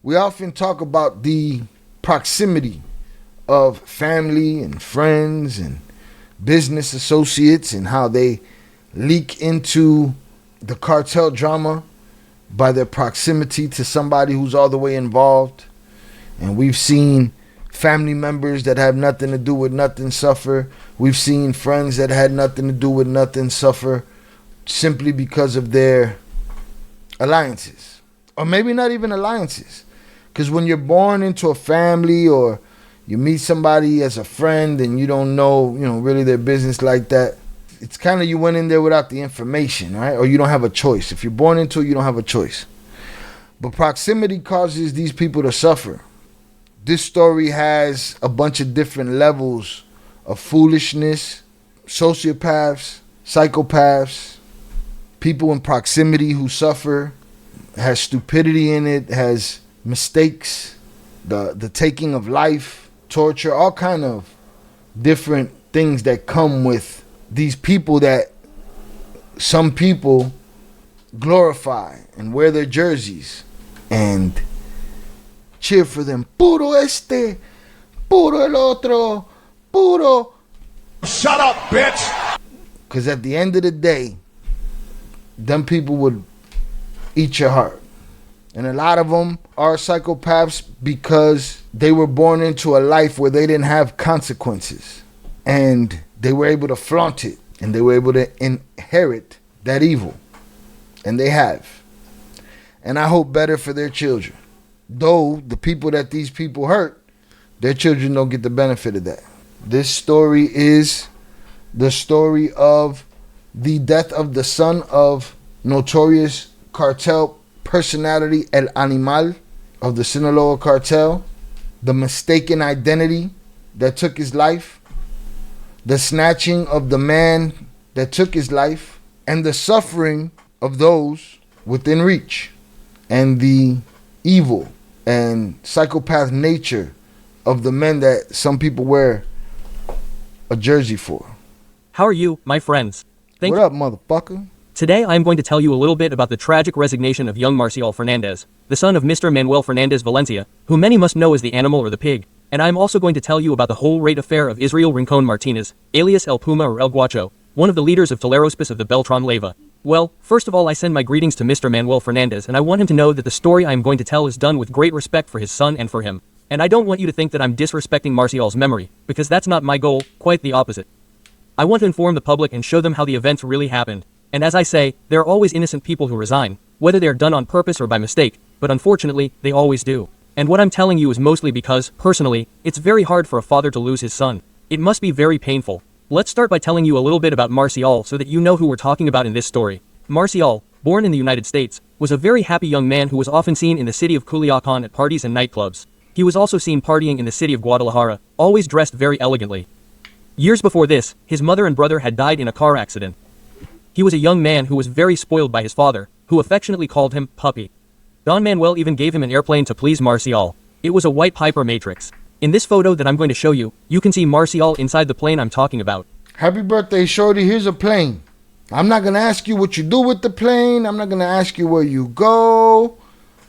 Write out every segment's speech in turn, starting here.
we often talk about the proximity of family and friends and business associates and how they leak into the cartel drama by their proximity to somebody who's all the way involved. And we've seen family members that have nothing to do with nothing suffer. We've seen friends that had nothing to do with nothing suffer simply because of their alliances. Or maybe not even alliances. Because when you're born into a family or you meet somebody as a friend and you don't know, really their business like that, it's kind of you went in there without the information, right? Or you don't have a choice. If you're born into it, you don't have a choice. But proximity causes these people to suffer. This story has a bunch of different levels of foolishness, sociopaths, psychopaths, people in proximity who suffer, has stupidity in it, has mistakes, the taking of life, torture, all kind of different things that come with these people that some people glorify and wear their jerseys and cheer for them. Puro este, puro el otro, puro. Shut up, bitch! Because at the end of the day, them people would eat your heart. And a lot of them are psychopaths because they were born into a life where they didn't have consequences. And they were able to flaunt it. And they were able to inherit that evil. And they have. And I hope better for their children. Though the people that these people hurt, their children don't get the benefit of that. This story is the story of the death of the son of notorious cartel personality El Animal of the Sinaloa cartel, the mistaken identity that took his life, the snatching of the man that took his life, and the suffering of those within reach, and the evil and psychopath nature of the men that some people wear a jersey for. How are you, my friends? What up, motherfucker? Today I am going to tell you a little bit about the tragic resignation of young Marciol Fernandez, the son of Mr. Manuel Fernandez Valencia, who many must know as the animal or the pig. And I am also going to tell you about the whole rate affair of Israel Rincon Martinez, alias El Puma or El Guacho, one of the leaders of Telerospis of the Beltran Leyva. Well, first of all I send my greetings to Mr. Manuel Fernandez and I want him to know that the story I am going to tell is done with great respect for his son and for him. And I don't want you to think that I'm disrespecting Marciol's memory, because that's not my goal, quite the opposite. I want to inform the public and show them how the events really happened. And as I say, there are always innocent people who resign, whether they are done on purpose or by mistake, but unfortunately, they always do. And what I'm telling you is mostly because, personally, it's very hard for a father to lose his son. It must be very painful. Let's start by telling you a little bit about Marciol so that you know who we're talking about in this story. Marciol, born in the United States, was a very happy young man who was often seen in the city of Culiacan at parties and nightclubs. He was also seen partying in the city of Guadalajara, always dressed very elegantly. Years before this, his mother and brother had died in a car accident. He was a young man who was very spoiled by his father, who affectionately called him Puppy. Don Manuel even gave him an airplane to please Marciol. It was a white Piper Matrix. In this photo that I'm going to show you, you can see Marciol inside the plane I'm talking about. Happy birthday, shorty. Here's a plane. I'm not going to ask you what you do with the plane. I'm not going to ask you where you go.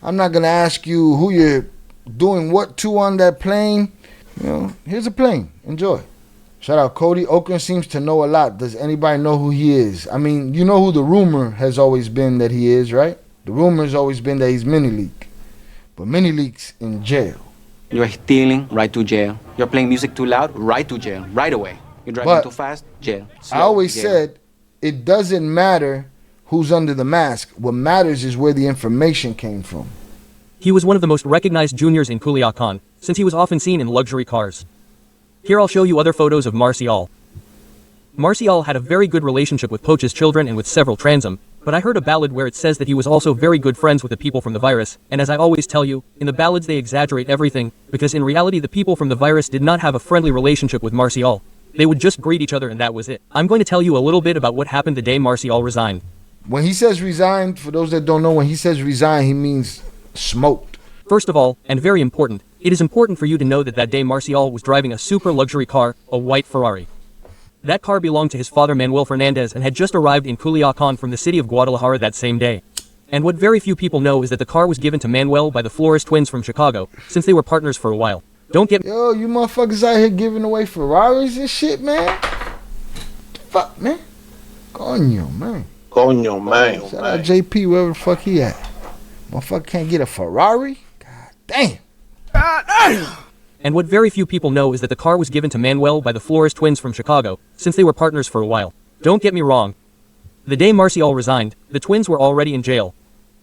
I'm not going to ask you who you're doing what to on that plane. Here's a plane. Enjoy. Shout out Cody. Ocran seems to know a lot. Does anybody know who he is? I mean, you know who the rumor has always been that he is, right? The rumor has always been that he's Mini Leak. But Mini Leak's in jail. You're stealing, right to jail. You're playing music too loud, right to jail, right away. You're driving too fast, jail. Slow, I always jail. said it doesn't matter who's under the mask. What matters is where the information came from. He was one of the most recognized juniors in Culiacan, since he was often seen in luxury cars. Here I'll show you other photos of Marciol. Marciol had a very good relationship with Poch's children and with several transom, but I heard a ballad where it says that he was also very good friends with the people from the virus, and as I always tell you, in the ballads they exaggerate everything, because in reality the people from the virus did not have a friendly relationship with Marciol. They would just greet each other and that was it. I'm going to tell you a little bit about what happened the day Marciol resigned. When he says resigned, for those that don't know, when he says resign, he means smoked. First of all, and very important, it is important for you to know that that day Marciol was driving a super luxury car, a white Ferrari. That car belonged to his father Manuel Fernandez and had just arrived in Culiacan from the city of Guadalajara that same day. And what very few people know is that the car was given to Manuel by the Flores twins from Chicago, since they were partners for a while. Don't get Yo, you motherfuckers out here giving away Ferraris and shit, man. Fuck, man. Coño, man. Coño, man. Shout out JP, wherever the fuck he at. Motherfucker can't get a Ferrari? God damn. And what very few people know is that the car was given to Manuel by the Flores twins from Chicago, since they were partners for a while. Don't get me wrong. The day Marciol resigned, the twins were already in jail.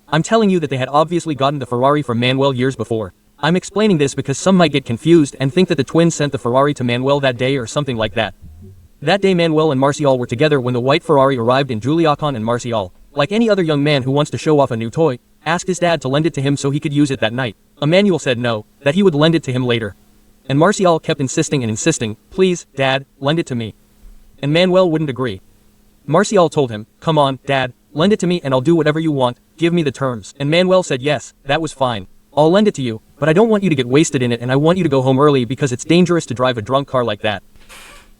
I'm telling you that they had obviously gotten the Ferrari from Manuel years before. I'm explaining this because some might get confused and think that the twins sent the Ferrari to Manuel that day or something like that. That day Manuel and Marciol were together when the white Ferrari arrived in Culiacan, and Marciol, like any other young man who wants to show off a new toy, asked his dad to lend it to him so he could use it that night. Manuel said no, that he would lend it to him later. And Marciol kept insisting and insisting, please, Dad, lend it to me. And Manuel wouldn't agree. Marciol told him, come on, Dad, lend it to me and I'll do whatever you want, give me the terms. And Manuel said yes, that was fine. I'll lend it to you, but I don't want you to get wasted in it and I want you to go home early because it's dangerous to drive a drunk car like that.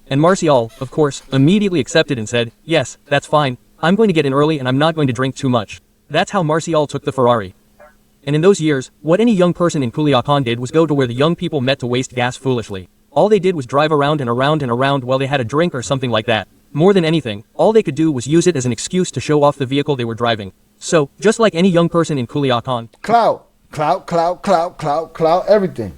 And Marciol, of course, immediately accepted and said, yes, that's fine, I'm going to get in early and I'm not going to drink too much. That's how Marciol took the Ferrari. And in those years, what any young person in Culiacan did was go to where the young people met to waste gas foolishly. All they did was drive around and around and around while they had a drink or something like that. More than anything, all they could do was use it as an excuse to show off the vehicle they were driving. So, just like any young person in Culiacan. Clout, everything.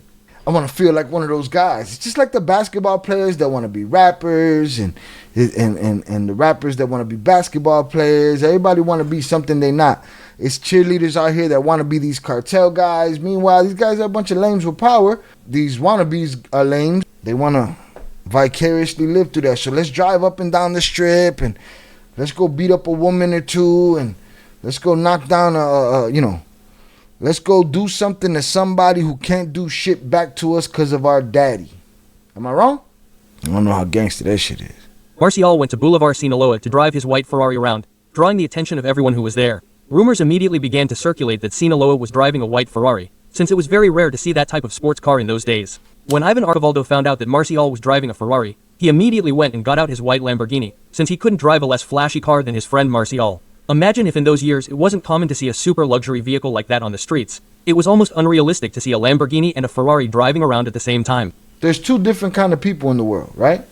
I want to feel like one of those guys. It's just like the basketball players that want to be rappers and the rappers that want to be basketball players. Everybody want to be something they not. It's cheerleaders out here that want to be these cartel guys. Meanwhile, these guys are a bunch of lames with power. These wannabes are lames. They want to vicariously live through that. So let's drive up and down the strip and let's go beat up a woman or two and let's go knock down let's go do something to somebody who can't do shit back to us because of our daddy. Am I wrong? I don't know how gangster that shit is. Marciol went to Boulevard Sinaloa to drive his white Ferrari around, drawing the attention of everyone who was there. Rumors immediately began to circulate that Sinaloa was driving a white Ferrari, since it was very rare to see that type of sports car in those days. When Ivan Archivaldo found out that Marciol was driving a Ferrari, he immediately went and got out his white Lamborghini, since he couldn't drive a less flashy car than his friend Marciol. Imagine if in those years it wasn't common to see a super luxury vehicle like that on the streets. It was almost unrealistic to see a Lamborghini and a Ferrari driving around at the same time. There's two different kind of people in the world, right?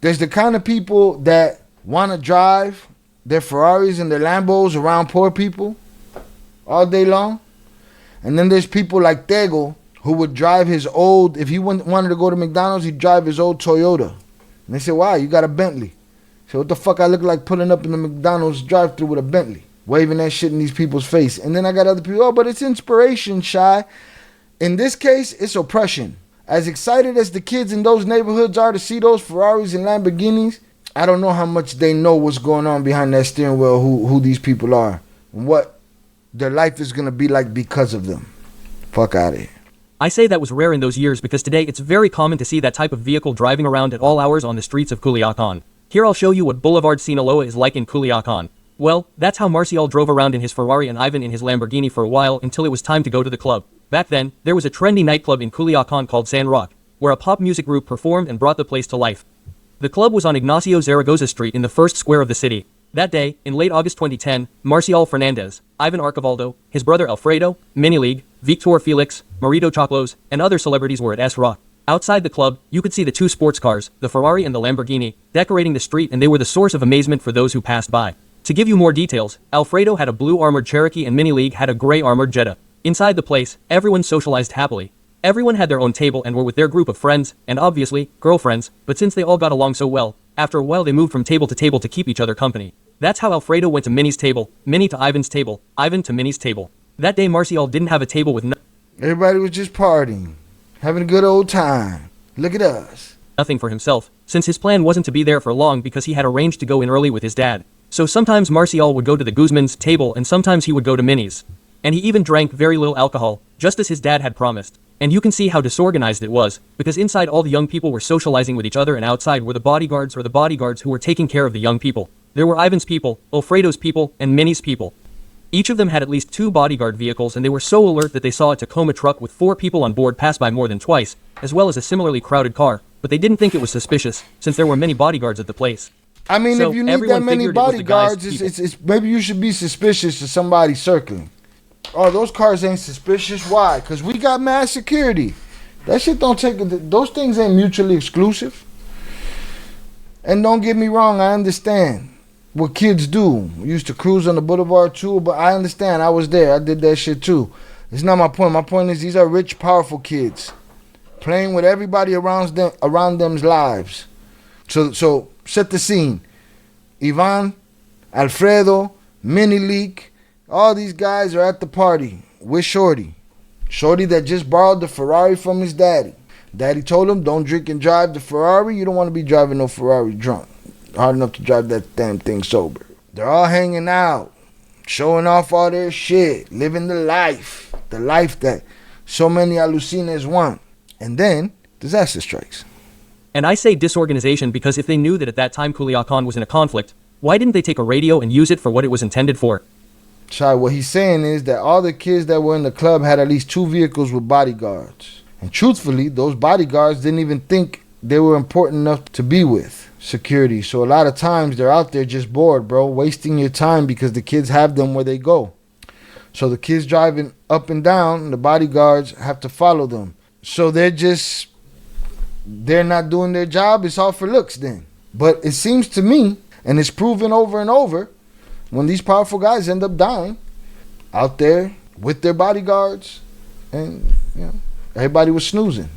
There's the kind of people that want to drive their Ferraris and their Lambos around poor people all day long. And then there's people like Tego who would drive his old, if he wanted to go to McDonald's, he'd drive his old Toyota. And they say, wow, you got a Bentley. So what the fuck I look like pulling up in the McDonald's drive-thru with a Bentley, waving that shit in these people's face. And then I got other people, oh, but it's inspiration, Shy. In this case, it's oppression. As excited as the kids in those neighborhoods are to see those Ferraris and Lamborghinis, I don't know how much they know what's going on behind that steering wheel, who these people are, and what their life is going to be like because of them. Fuck out of here. I say that was rare in those years because today it's very common to see that type of vehicle driving around at all hours on the streets of Culiacan. Here I'll show you what Boulevard Sinaloa is like in Culiacan. Well, that's how Marciol drove around in his Ferrari and Ivan in his Lamborghini for a while until it was time to go to the club. Back then, there was a trendy nightclub in Culiacan called San Roque, where a pop music group performed and brought the place to life. The club was on Ignacio Zaragoza Street in the first square of the city. That day, in late August 2010, Marciol Fernandez, Ivan Archivaldo, his brother Alfredo, Mini League, Victor Felix, Marito Choclos, and other celebrities were at S Rock. Outside the club, you could see the two sports cars, the Ferrari and the Lamborghini, decorating the street, and they were the source of amazement for those who passed by. To give you more details, Alfredo had a blue armored Cherokee and Mini League had a gray armored Jetta. Inside the place, everyone socialized happily. Everyone had their own table and were with their group of friends, and obviously, girlfriends, but since they all got along so well, after a while they moved from table to table to keep each other company. That's how Alfredo went to Minnie's table, Minnie to Ivan's table, Ivan to Minnie's table. That day Marciol didn't have a table with everybody was just partying, having a good old time. Look at us. Nothing for himself, since his plan wasn't to be there for long because he had arranged to go in early with his dad. So sometimes Marciol would go to the Guzman's table and sometimes he would go to Minnie's. And he even drank very little alcohol, just as his dad had promised. And you can see how disorganized it was, because inside all the young people were socializing with each other and outside were the bodyguards who were taking care of the young people. There were Ivan's people, Alfredo's people, and Minnie's people. Each of them had at least 2 bodyguard vehicles and they were so alert that they saw a Tacoma truck with 4 people on board pass by more than twice, as well as a similarly crowded car, but they didn't think it was suspicious, since there were many bodyguards at the place. I mean, So if you need everyone that many figured it was the guy's bodyguards, people. it's maybe you should be suspicious of somebody circling. Oh, those cars ain't suspicious. Why? Because we got mass security. That shit don't take. Those things ain't mutually exclusive. And don't get me wrong, I understand what kids do. We used to cruise on the boulevard too, but I understand. I was there. I did that shit too. It's not my point. My point is these are rich, powerful kids playing with everybody around them's lives. So set the scene. Ivan, Alfredo, Mini Leak, all these guys are at the party with Shorty. Shorty that just borrowed the Ferrari from his daddy. Daddy told him, don't drink and drive the Ferrari. You don't want to be driving no Ferrari drunk. Hard enough to drive that damn thing sober. They're all hanging out, showing off all their shit, living the life that so many alucinas want. And then, disaster strikes. And I say disorganization because if they knew that at that time Culiacan was in a conflict, why didn't they take a radio and use it for what it was intended for? Shai, what he's saying is that all the kids that were in the club had at least 2 vehicles with bodyguards. And truthfully, those bodyguards didn't even think they were important enough to be with security. So a lot of times they're out there just bored, bro, wasting your time because the kids have them where they go. So the kids driving up and down, the bodyguards have to follow them. So they're not doing their job. It's all for looks then. But it seems to me, and it's proven over and over, when these powerful guys end up dying out there with their bodyguards, and you know, everybody was snoozing.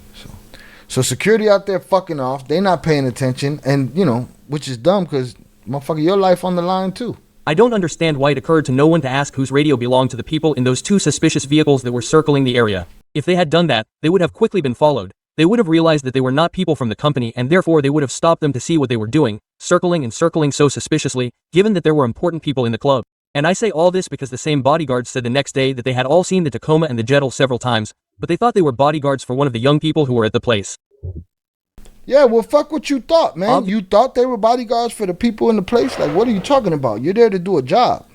So security out there fucking off. They not paying attention, and you know, which is dumb because motherfucker, your life on the line too. I don't understand why it occurred to no one to ask whose radio belonged to the people in those 2 suspicious vehicles that were circling the area. If they had done that, they would have quickly been followed. They would have realized that they were not people from the company and therefore they would have stopped them to see what they were doing, circling and circling so suspiciously, given that there were important people in the club. And I say all this because the same bodyguards said the next day that they had all seen the Tacoma and the Jettle several times, but they thought they were bodyguards for one of the young people who were at the place. Yeah, well, fuck what you thought, man. You thought they were bodyguards for the people in the place? Like, what are you talking about? You're there to do a job.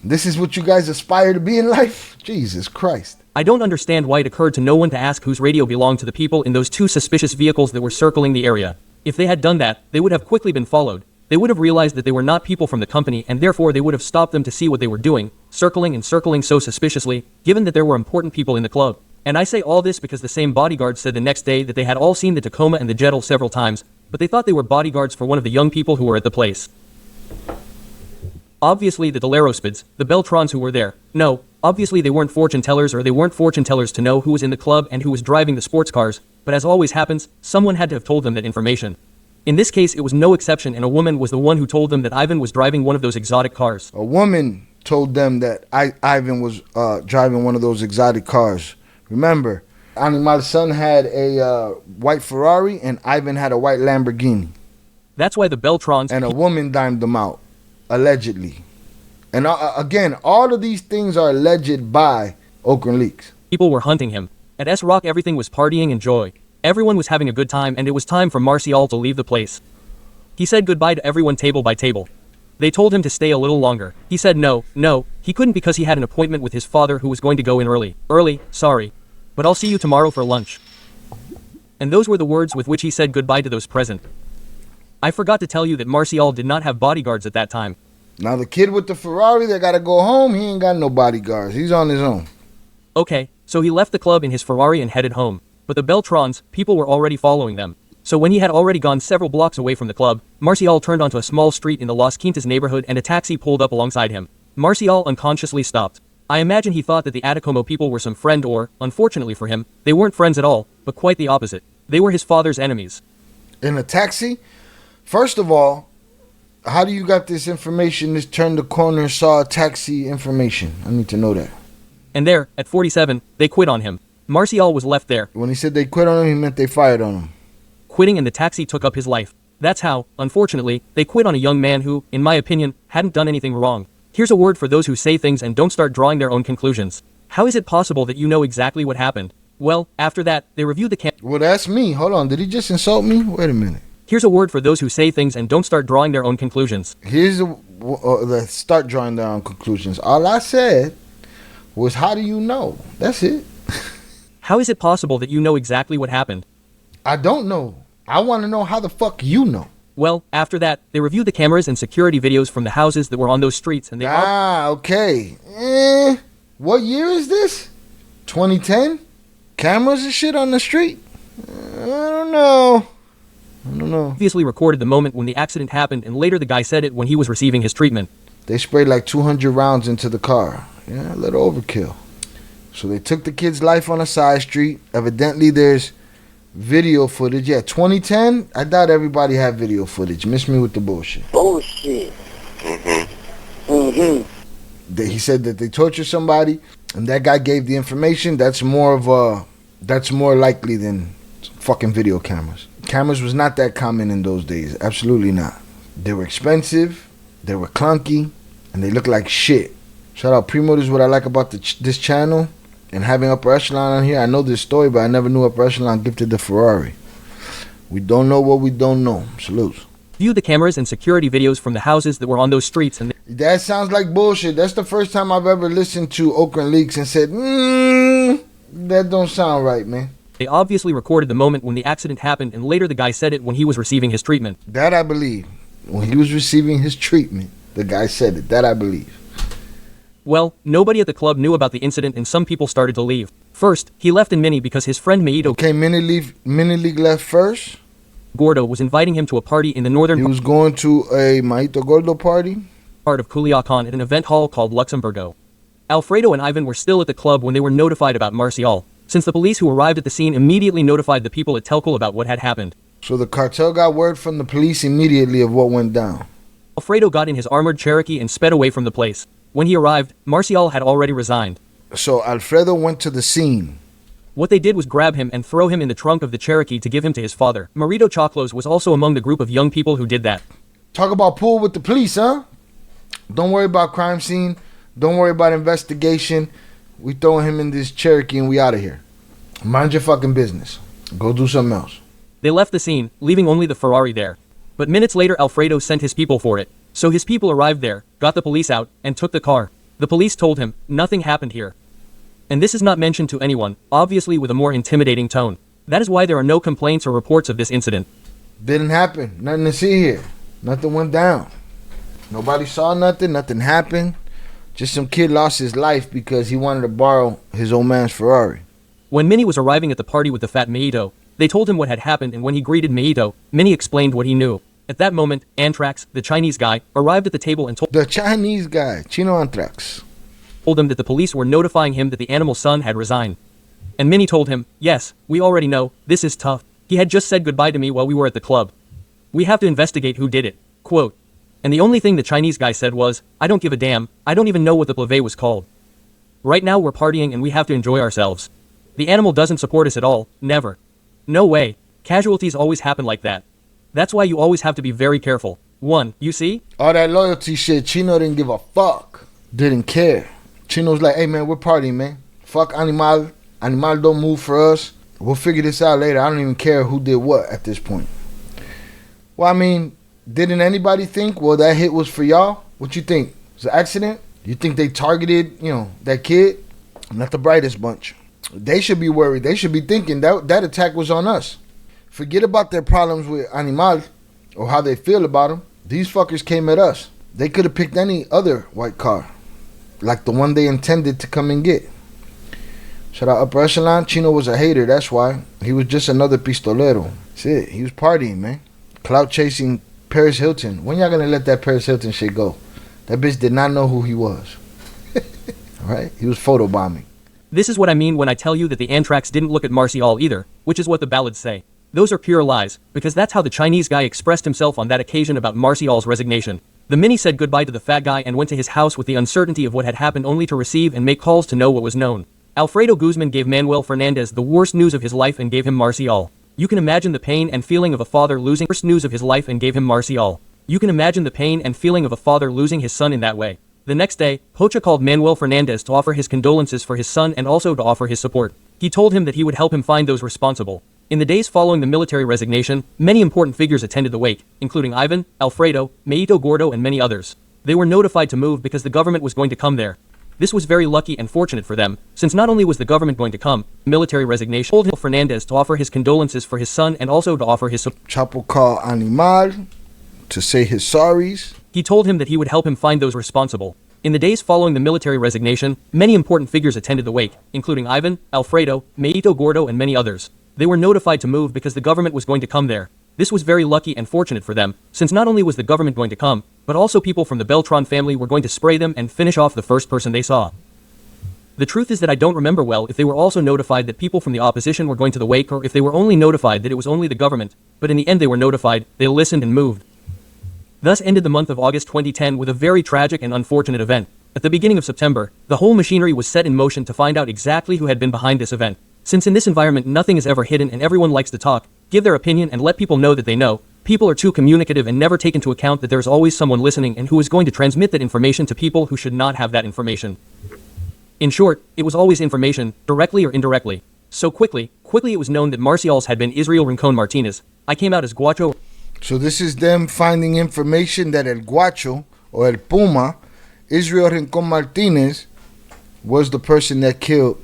This is what you guys aspire to be in life? Jesus Christ. I don't understand why it occurred to no one to ask whose radio belonged to the people in those 2 suspicious vehicles that were circling the area. If they had done that, they would have quickly been followed. They would have realized that they were not people from the company and therefore they would have stopped them to see what they were doing, circling and circling so suspiciously, given that there were important people in the club. And I say all this because the same bodyguards said the next day that they had all seen the Tacoma and the Jettle several times, but they thought they were bodyguards for one of the young people who were at the place. Obviously the Delarospids, the Beltrans who were there. No, obviously they weren't fortune tellers or they weren't fortune tellers to know who was in the club and who was driving the sports cars, but as always happens, someone had to have told them that information. In this case, it was no exception and a woman was the one who told them that Ivan was driving one of those exotic cars. A woman told them that Ivan was driving one of those exotic cars. Remember, Animal's son had a white Ferrari and Ivan had a white Lamborghini. That's why the Beltrans... And a woman dimed them out, allegedly. And again, all of these things are alleged by Ocran leaks. People were hunting him. At S-Rock everything was partying and joy. Everyone was having a good time and it was time for Marciol to leave the place. He said goodbye to everyone table by table. They told him to stay a little longer. He said no, he couldn't because he had an appointment with his father who was going to go in early. Sorry. But I'll see you tomorrow for lunch. And those were the words with which he said goodbye to those present. I forgot to tell you that Marciol did not have bodyguards at that time. Now the kid with the Ferrari that gotta go home, he ain't got no bodyguards. He's on his own. Okay, so he left the club in his Ferrari and headed home. But the Beltrans, people were already following them. So when he had already gone several blocks away from the club, Marciol turned onto a small street in the Las Quintas neighborhood and a taxi pulled up alongside him. Marciol unconsciously stopped. I imagine he thought that the Atacomo people were some friend or, unfortunately for him, they weren't friends at all, but quite the opposite. They were his father's enemies. In a taxi? First of all, how do you got this information, this turned the corner, saw taxi information? I need to know that. And there, at 47, they quit on him. Marciol was left there. When he said they quit on him, he meant they fired on him. Quitting and the taxi took up his life. That's how, unfortunately, they quit on a young man who, in my opinion, hadn't done anything wrong. Here's a word for those who say things and don't start drawing their own conclusions. How is it possible that you know exactly what happened? Well, after that, they reviewed the Well, that's me. Hold on. Did he just insult me? Wait a minute. Here's a word for those who say things and don't start drawing their own conclusions. Here's the start drawing their own conclusions. All I said was, how do you know? That's it. How is it possible that you know exactly what happened? I don't know. I want to know how the fuck you know. Well, after that, they reviewed the cameras and security videos from the houses that were on those streets and they okay. What year is this? 2010? Cameras and shit on the street? I don't know. obviously recorded the moment when the accident happened and later the guy said it when he was receiving his treatment. They sprayed like 200 rounds into the car. Yeah, a little overkill. So they took the kid's life on a side street. Evidently there's video footage. Yeah, 2010, I doubt everybody had video footage. Miss me with the bullshit. He said that they tortured somebody and that guy gave the information. That's more likely than fucking video cameras. Cameras was not that common in those days. Absolutely not. They were expensive, they were clunky, and they looked like shit. Shout out Primo. This is what I like about this channel and having Upper Echelon on here. I know this story, but I never knew Upper Echelon gifted the Ferrari. We don't know what we don't know. Salutes. View the cameras and security videos from the houses that were on those streets and that sounds like bullshit. That's the first time I've ever listened to Ocran leaks and said, that don't sound right, man. They obviously recorded the moment when the accident happened and later the guy said it when he was receiving his treatment. That I believe. When he was receiving his treatment, the guy said it. That I believe. Well, nobody at the club knew about the incident and some people started to leave. First, he left in Mini because his friend Mayo Mini League left first. Gordo was inviting him to a party in the northern He was going to a Maito Gordo party. Part of Culiacan at an event hall called Luxemburgo. Alfredo and Ivan were still at the club when they were notified about Marciol, since the police who arrived at the scene immediately notified the people at Telcel about what had happened. So the cartel got word from the police immediately of what went down. Alfredo got in his armored Cherokee and sped away from the place. When he arrived, Marciol had already resigned. So Alfredo went to the scene. What they did was grab him and throw him in the trunk of the Cherokee to give him to his father. Marito Choclos was also among the group of young people who did that. Talk about pool with the police, huh? Don't worry about crime scene. Don't worry about investigation. We throwing him in this Cherokee and we out of here. Mind your fucking business. Go do something else. They left the scene, leaving only the Ferrari there. But minutes later Alfredo sent his people for it. So his people arrived there, got the police out, and took the car. The police told him, nothing happened here. And this is not mentioned to anyone, obviously with a more intimidating tone. That is why there are no complaints or reports of this incident. Didn't happen. Nothing to see here. Nothing went down. Nobody saw nothing. Nothing happened. Just some kid lost his life because he wanted to borrow his old man's Ferrari. When Minnie was arriving at the party with the fat Mayo, they told him what had happened, and when he greeted Mayo, Minnie explained what he knew. At that moment, Anthrax, the Chinese guy, arrived at the table and told the Chinese guy, Chino Anthrax, told him that the police were notifying him that the animal's son had resigned. And Minnie told him, yes, we already know, this is tough. He had just said goodbye to me while we were at the club. We have to investigate who did it. Quote. And the only thing the Chinese guy said was, I don't give a damn, I don't even know what the plave was called. Right now we're partying and we have to enjoy ourselves. The animal doesn't support us at all, never. No way. Casualties always happen like that. That's why you always have to be very careful. One, you see? All that loyalty shit, Chino didn't give a fuck. Didn't care. Chino's like, hey man, we're partying, man. Fuck Animal. Animal don't move for us. We'll figure this out later. I don't even care who did what at this point. Well, I mean, didn't anybody think, well, that hit was for y'all? What you think? It was an accident? You think they targeted, that kid? Not the brightest bunch. They should be worried. They should be thinking that attack was on us. Forget about their problems with Animal or how they feel about him. These fuckers came at us. They could have picked any other white car, like the one they intended to come and get. Shout out Upper Echelon. Chino was a hater, that's why. He was just another pistolero. That's it. He was partying, man. Clout chasing Paris Hilton. When y'all gonna let that Paris Hilton shit go? That bitch did not know who he was. Alright? He was photobombing. This is what I mean when I tell you that the Anthrax didn't look at Marciol either, which is what the ballads say. Those are pure lies, because that's how the Chinese guy expressed himself on that occasion about Marciol's resignation. The Mini said goodbye to the fat guy and went to his house with the uncertainty of what had happened only to receive and make calls to know what was known. Alfredo Guzman gave Manuel Fernandez the worst news of his life and gave him Marciol. You can imagine the pain and feeling of a father losing the worst news of his life and gave him Marciol. You can imagine the pain and feeling of a father losing his son in that way. The next day, Pocha called Manuel Fernandez to offer his condolences for his son and also to offer his support. He told him that he would help him find those responsible. In the days following the military resignation, many important figures attended the wake, including Ivan, Alfredo, Maito Gordo and many others. They were notified to move because the government was going to come there. This was very lucky and fortunate for them, since not only was the government going to come, military resignation told Fernandez to offer his condolences for his son and also to offer his support. Chapo called Animal to say his sorries. He told him that he would help him find those responsible. In the days following the military resignation, many important figures attended the wake, including Ivan, Alfredo, Mayito Gordo and many others. They were notified to move because the government was going to come there. This was very lucky and fortunate for them, since not only was the government going to come, but also people from the Beltran family were going to spray them and finish off the first person they saw. The truth is that I don't remember well if they were also notified that people from the opposition were going to the wake or if they were only notified that it was only the government, but in the end they were notified, they listened and moved. Thus ended the month of August 2010 with a very tragic and unfortunate event. At the beginning of September, the whole machinery was set in motion to find out exactly who had been behind this event. Since in this environment nothing is ever hidden and everyone likes to talk, give their opinion and let people know that they know, people are too communicative and never take into account that there's always someone listening and who is going to transmit that information to people who should not have that information. In short, it was always information, directly or indirectly. So quickly it was known that Marcial's had been Israel Rincon Martinez. I came out as Guacho. So this is them finding information that El Guacho or El Puma, Israel Rincon Martinez, was the person that killed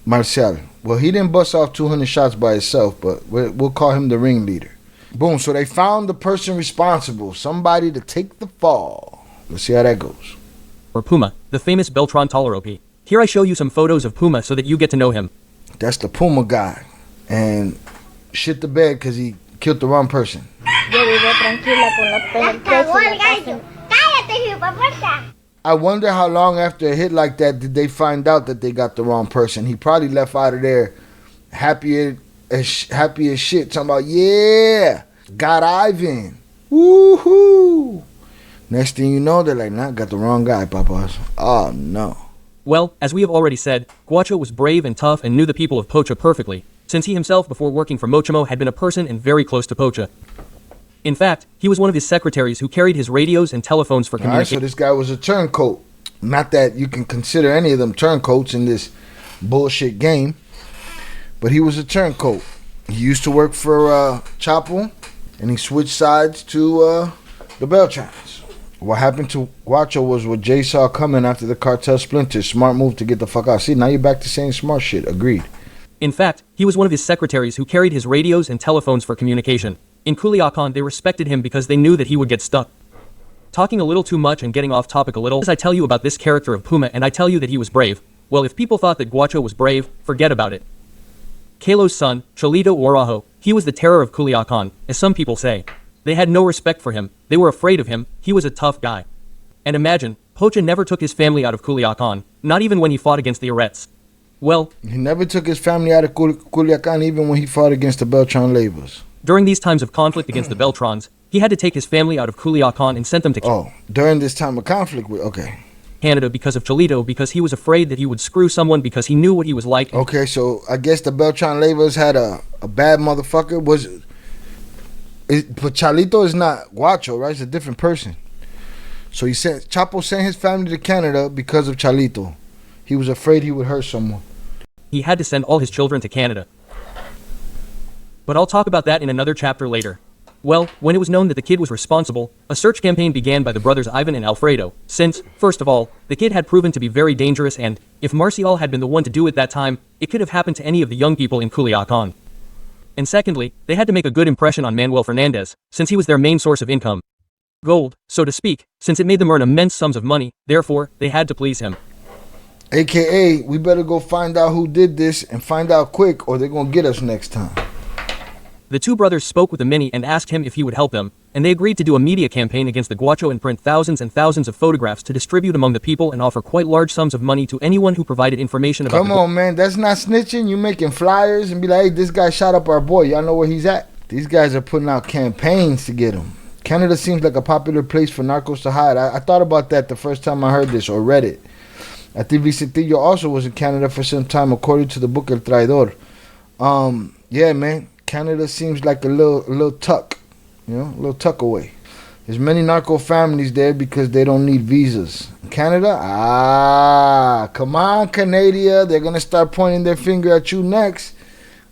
Marcial. Well, he didn't bust off 200 shots by himself, but we'll call him the ringleader. Boom, so they found the person responsible, somebody to take the fall. Let's see how that goes. Or Puma, the famous Beltran Leyva. Here I show you some photos of Puma so that you get to know him. That's the Puma guy. And shit the bed because he killed the wrong person. I wonder how long after a hit like that did they find out that they got the wrong person. He probably left out of there happy as shit, talking about, yeah, got Ivan. Woohoo. Next thing you know, they're like, nah, got the wrong guy, papas. Oh, no. Well, as we have already said, Guacho was brave and tough and knew the people of Pocha perfectly, since he himself before working for Mochimo had been a person and very close to Pocha. In fact, he was one of his secretaries who carried his radios and telephones for communication. Alright, so this guy was a turncoat. Not that you can consider any of them turncoats in this bullshit game, but he was a turncoat. He used to work for Chapo, and he switched sides to the Beltrans. What happened to Guacho was what Jay saw coming after the cartel splinters. Smart move to get the fuck out. See, now you're back to saying smart shit. Agreed. In fact, he was one of his secretaries who carried his radios and telephones for communication. In Culiacan, they respected him because they knew that he would get stuck. Talking a little too much and getting off topic a little, as I tell you about this character of Puma and I tell you that he was brave, well, if people thought that Guacho was brave, forget about it. Kalo's son, Cholito Warajo, he was the terror of Culiacan, as some people say. They had no respect for him, they were afraid of him, he was a tough guy. And imagine, Pocha never took his family out of Culiacan, not even when he fought against the Arets. Well, he never took his family out of Culiacan even when he fought against the Beltran Leyvas. During these times of conflict against the Beltrans, he had to take his family out of Culiacan and sent them to during this time of conflict with Canada because of Cholito, because he was afraid that he would screw someone because he knew what he was like. Okay, so I guess the Beltran Leyvas had a bad motherfucker. But Cholito is not Guacho, right? It's a different person. So Chapo sent his family to Canada because of Cholito. He was afraid he would hurt someone. He had to send all his children to Canada. But I'll talk about that in another chapter later. Well, when it was known that the kid was responsible, a search campaign began by the brothers Ivan and Alfredo, since, first of all, the kid had proven to be very dangerous and, if Marcial had been the one to do it that time, it could have happened to any of the young people in Culiacan. And secondly, they had to make a good impression on Manuel Fernandez, since he was their main source of income. Gold, so to speak, since it made them earn immense sums of money, therefore, they had to please him. AKA, we better go find out who did this and find out quick or they're gonna get us next time. The two brothers spoke with the Mini and asked him if he would help them, and they agreed to do a media campaign against the Guacho and print thousands and thousands of photographs to distribute among the people and offer quite large sums of money to anyone who provided information about Come on, man, that's not snitching. You making flyers and be like, hey, this guy shot up our boy. Y'all know where he's at. These guys are putting out campaigns to get him. Canada seems like a popular place for narcos to hide. I thought about that the first time I heard this or read it. I think Vicentillo also was in Canada for some time, according to the book El Traidor. Yeah, man. Canada seems like a little tuck, a little tuck away. There's many narco families there because they don't need visas. Canada? Come on, Canada. They're going to start pointing their finger at you next.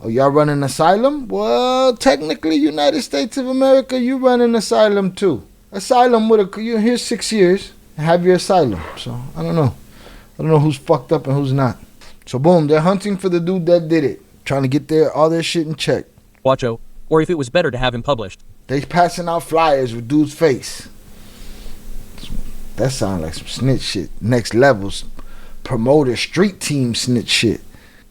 Oh, y'all running asylum? Well, technically, United States of America, you running asylum too. Asylum you're here 6 years and have your asylum. So, I don't know. I don't know who's fucked up and who's not. So, boom, they're hunting for the dude that did it. Trying to get all their shit in check. Guacho, or if it was better to have him published. They passing out flyers with dude's face. That sounds like some snitch shit. Next levels. Promoter, street team snitch shit.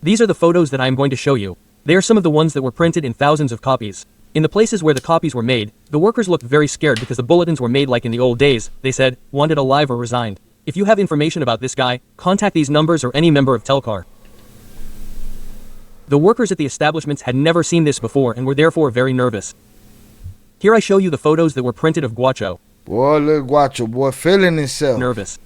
These are the photos that I am going to show you. They are some of the ones that were printed in thousands of copies. In the places where the copies were made, the workers looked very scared because the bulletins were made like in the old days. They said, wanted alive or resigned. If you have information about this guy, contact these numbers or any member of Telcar. The workers at the establishments had never seen this before and were therefore very nervous. Here I show you the photos that were printed of Guacho. Boy, look, Guacho, boy, feeling himself. Nervous.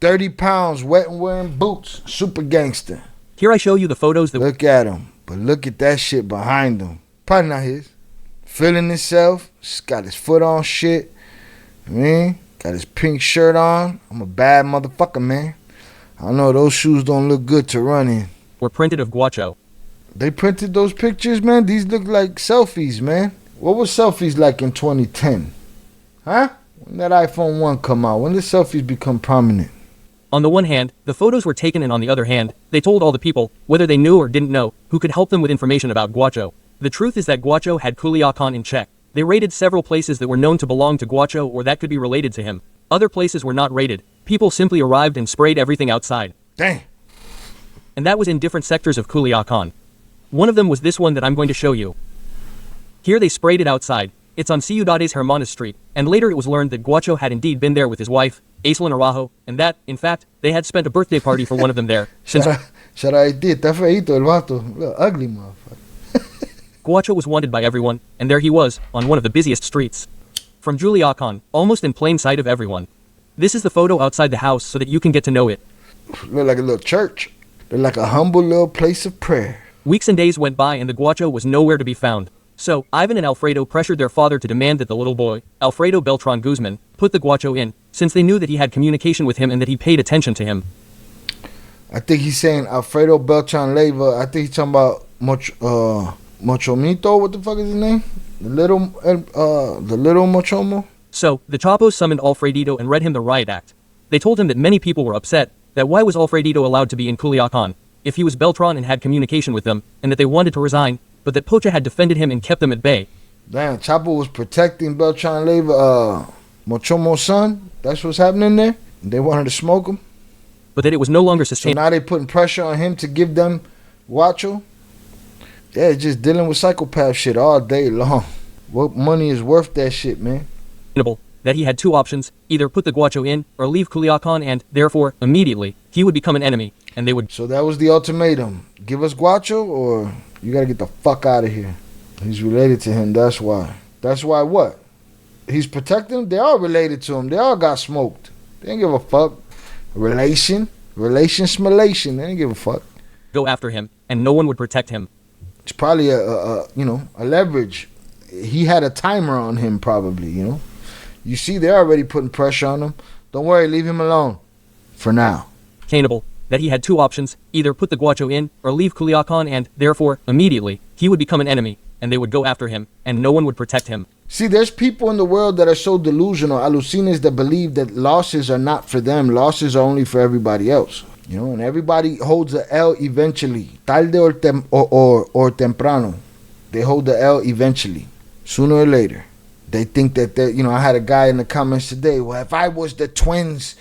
30 pounds, wet and wearing boots. Super gangster. Here I show you the photos that... Look at him. But look at that shit behind him. Probably not his. Feeling himself. Got his foot on shit. Got his pink shirt on. I'm a bad motherfucker, man. I know those shoes don't look good to run in. Were printed of Guacho. They printed those pictures, man? These look like selfies, man. What was selfies like in 2010? Huh? When that iPhone 1 come out? When did selfies become prominent? On the one hand, the photos were taken, and on the other hand, they told all the people, whether they knew or didn't know, who could help them with information about Guacho. The truth is that Guacho had Culiacan in check. They raided several places that were known to belong to Guacho or that could be related to him. Other places were not raided. People simply arrived and sprayed everything outside. Dang. And that was in different sectors of Culiacan. One of them was this one that I'm going to show you. Here they sprayed it outside. It's on Ciudades Hermanas Street, and later it was learned that Guacho had indeed been there with his wife, Aislinn Araujo, and that, in fact, they had spent a birthday party for one of them there. Since Está feito el vato. Little ugly motherfucker. Guacho was wanted by everyone, and there he was, on one of the busiest streets. From Culiacan, almost in plain sight of everyone. This is the photo outside the house so that you can get to know it. Look like a little church. Look like a humble little place of prayer. Weeks and days went by and the Guacho was nowhere to be found. So, Ivan and Alfredo pressured their father to demand that the little boy, Alfredo Beltran Guzman, put the Guacho in, since they knew that he had communication with him and that he paid attention to him. I think he's saying Alfredo Beltran Leyva. I think he's talking about Mochomito. What the fuck is his name? The little Mochomo? So, the Chapos summoned Alfredito and read him the riot act. They told him that many people were upset, that why was Alfredito allowed to be in Culiacan, if he was Beltran and had communication with them, and that they wanted to resign, but that Pocha had defended him and kept them at bay. Damn, Chapo was protecting Beltran Leyva, Mochomo's son. That's what's happening there. They wanted to smoke him. But that it was no longer So sustainable. now they putting pressure on him to give them Guacho. Yeah, just dealing with psychopath shit all day long. What money is worth that shit, man? That he had two options, either put the Guacho in, or leave Culiacan and, therefore, immediately, he would become an enemy, and they would... So that was the ultimatum. Give us Guacho, or you gotta get the fuck out of here. He's related to him, that's why. That's why what? He's protecting them? They all related to him. They all got smoked. They didn't give a fuck. Relation, smellation. They didn't give a fuck. Go after him, and no one would protect him. It's probably a leverage. He had a timer on him, probably, you know. You see, they're already putting pressure on him. Don't worry, leave him alone. For now. Canable, that he had two options, either put the Guacho in, or leave Culiacan and, therefore, immediately, he would become an enemy, and they would go after him, and no one would protect him. See, there's people in the world that are so delusional, alucinas, that believe that losses are not for them. Losses are only for everybody else. You know, and everybody holds the L eventually. Tarde or temprano. They hold the L eventually. Sooner or later. They think that, I had a guy in the comments today, well, if I was the twins,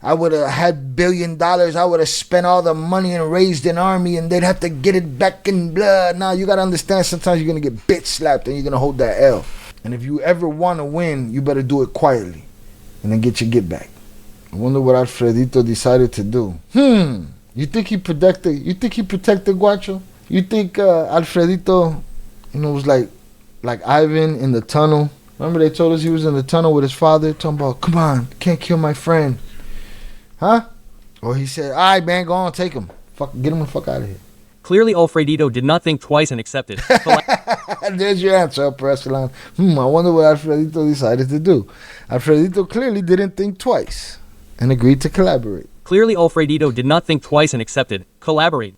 I would have had $1 billion. I would have spent all the money and raised an army, and they'd have to get it back in blood. Now, you got to understand, sometimes you're going to get bitch slapped, and you're going to hold that L. And if you ever want to win, you better do it quietly, and then get your get back. I wonder what Alfredito decided to do. You think he protected Guacho? You think Alfredito, was like Ivan in the tunnel? Remember they told us he was in the tunnel with his father, talking about, come on, can't kill my friend. Huh? Or he said, all right, man, go on, take him. Get him the fuck out of here. Clearly, Alfredito did not think twice and accepted. There's your answer, Upper Echelon. I wonder what Alfredito decided to do. Alfredito clearly didn't think twice and agreed to collaborate. Clearly, Alfredito did not think twice and accepted. Collaborate.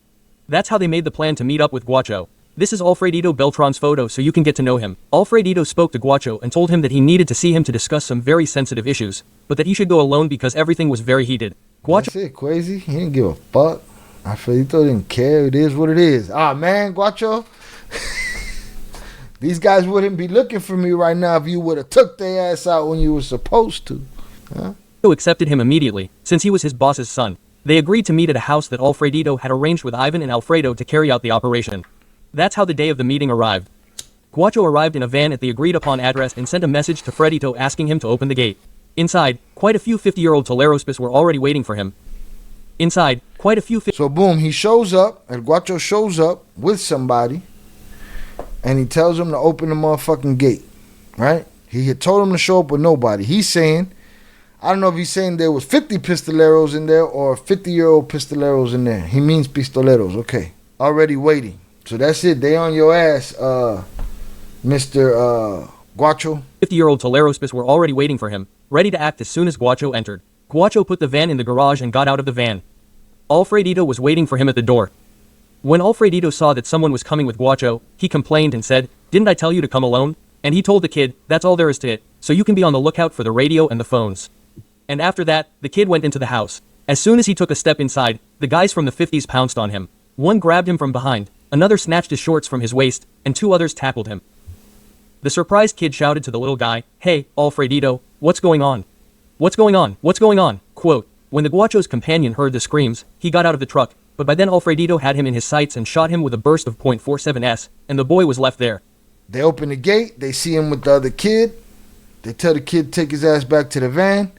That's how they made the plan to meet up with Guacho. This is Alfredito Beltran's photo so you can get to know him. Alfredito spoke to Guacho and told him that he needed to see him to discuss some very sensitive issues, but that he should go alone because everything was very heated. Guacho... That's it, crazy. He didn't give a fuck. Alfredito didn't care. It is what it is. Ah, man, Guacho. These guys wouldn't be looking for me right now if you would have took their ass out when you were supposed to. Huh? Accepted him immediately, since he was his boss's son. They agreed to meet at a house that Alfredito had arranged with Ivan and Alfredo to carry out the operation. That's how the day of the meeting arrived. Guacho arrived in a van at the agreed-upon address and sent a message to Fredito asking him to open the gate. Inside, quite a few 50-year-old Tolerospis were already waiting for him. So boom, he shows up, and Guacho shows up with somebody, and he tells him to open the motherfucking gate, right? He had told him to show up with nobody. He's saying, I don't know if he's saying there was 50 pistoleros in there or 50-year-old pistoleros in there. He means pistoleros, okay. Already waiting. So that's it. They on your ass, Mr. Guacho. 50-year-old Tolerospis were already waiting for him, ready to act as soon as Guacho entered. Guacho put the van in the garage and got out of the van. Alfredito was waiting for him at the door. When Alfredito saw that someone was coming with Guacho, he complained and said, "Didn't I tell you to come alone?" And he told the kid, "That's all there is to it, so you can be on the lookout for the radio and the phones." And after that, the kid went into the house. As soon as he took a step inside, the guys from the 50s pounced on him. One grabbed him from behind, another snatched his shorts from his waist, and two others tackled him. The surprised kid shouted to the little guy, "Hey, Alfredito, what's going on? What's going on? What's going on?" Quote, when the Guacho's companion heard the screams, he got out of the truck, but by then Alfredito had him in his sights and shot him with a burst of .47s, and the boy was left there. They open the gate, they see him with the other kid, they tell the kid to take his ass back to the van.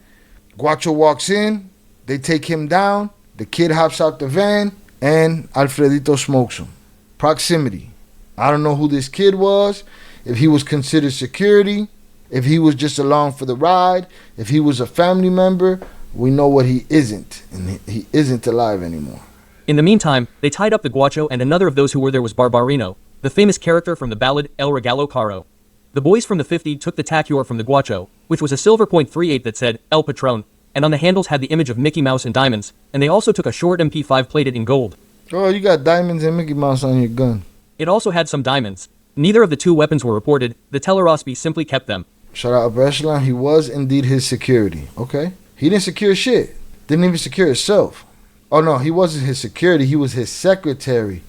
Guacho walks in, they take him down, the kid hops out the van, and Alfredito smokes him. Proximity. I don't know who this kid was, if he was considered security, if he was just along for the ride, if he was a family member. We know what he isn't, and he isn't alive anymore. In the meantime, they tied up the Guacho, and another of those who were there was Barbarino, the famous character from the ballad El Regalo Caro. The boys from the 50 took the tacuor from the Guacho, which was a silver .38 that said El Patron, and on the handles had the image of Mickey Mouse and diamonds, and they also took a short MP5 plated in gold. Oh, you got diamonds and Mickey Mouse on your gun. It also had some diamonds. Neither of the two weapons were reported. The Tellerospi simply kept them. Shout out Upper Echelon, he was indeed his security. Okay. He didn't secure shit. Didn't even secure himself. Oh no, he wasn't his security, he was his secretary.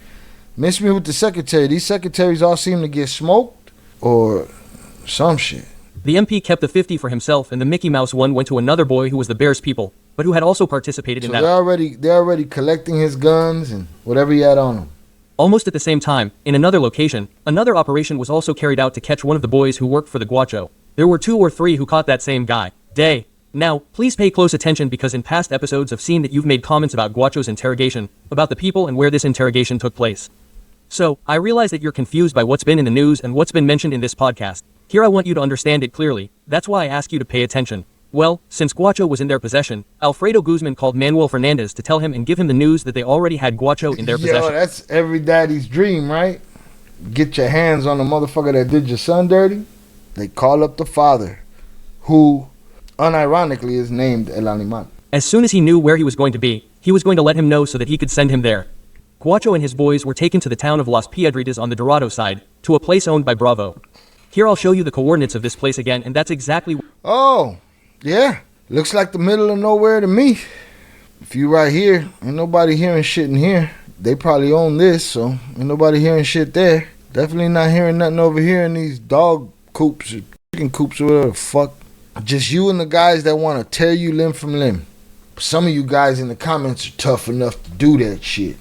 Miss me with the secretary. These secretaries all seem to get smoked or some shit. The MP kept the 50 for himself, and the Mickey Mouse one went to another boy who was the Bears people, but who had also participated in that. They're already collecting his guns and whatever he had on him. Almost at the same time, in another location, another operation was also carried out to catch one of the boys who worked for the Guacho. There were 2 or 3 who caught that same guy. Now, please pay close attention because in past episodes I've seen that you've made comments about Guacho's interrogation, about the people and where this interrogation took place. So, I realize that you're confused by what's been in the news and what's been mentioned in this podcast. Here I want you to understand it clearly, that's why I ask you to pay attention. Well, since Guacho was in their possession, Alfredo Guzman called Manuel Fernandez to tell him and give him the news that they already had Guacho in their possession. Yo, that's every daddy's dream, right? Get your hands on the motherfucker that did your son dirty. They call up the father, who unironically is named El Animal. As soon as he knew where he was going to be, he was going to let him know so that he could send him there. Guacho and his boys were taken to the town of Las Piedritas on the Dorado side, to a place owned by Bravo. Here I'll show you the coordinates of this place again, and that's exactly... Oh, yeah. Looks like the middle of nowhere to me. If you right here, ain't nobody hearing shit in here. They probably own this, so ain't nobody hearing shit there. Definitely not hearing nothing over here in these dog coops or chicken coops or whatever the fuck. Just you and the guys that want to tear you limb from limb. Some of you guys in the comments are tough enough to do that shit.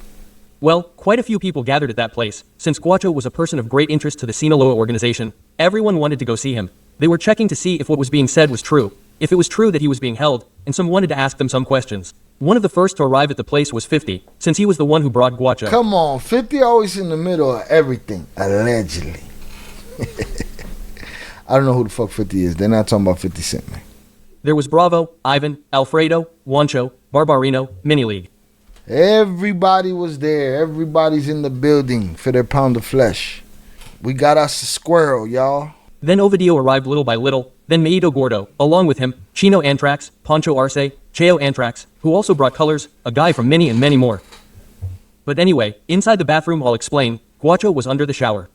Well, quite a few people gathered at that place. Since Guacho was a person of great interest to the Sinaloa organization, everyone wanted to go see him. They were checking to see if what was being said was true, if it was true that he was being held, and some wanted to ask them some questions. One of the first to arrive at the place was 50, since he was the one who brought Guacho. Come on, 50 always in the middle of everything, allegedly. I don't know who the fuck 50 is. They're not talking about 50 Cent, man. There was Bravo, Ivan, Alfredo, Juancho, Barbarino, Mini League. Everybody was there. Everybody's in the building for their pound of flesh. We got us a squirrel, y'all. Then Ovidio arrived little by little, then Mayo Gordo, along with him, Chino Anthrax, Poncho Arce, Cheo Anthrax, who also brought colors, a guy from Mini and many more. But anyway, inside the bathroom I'll explain, Guacho was under the shower.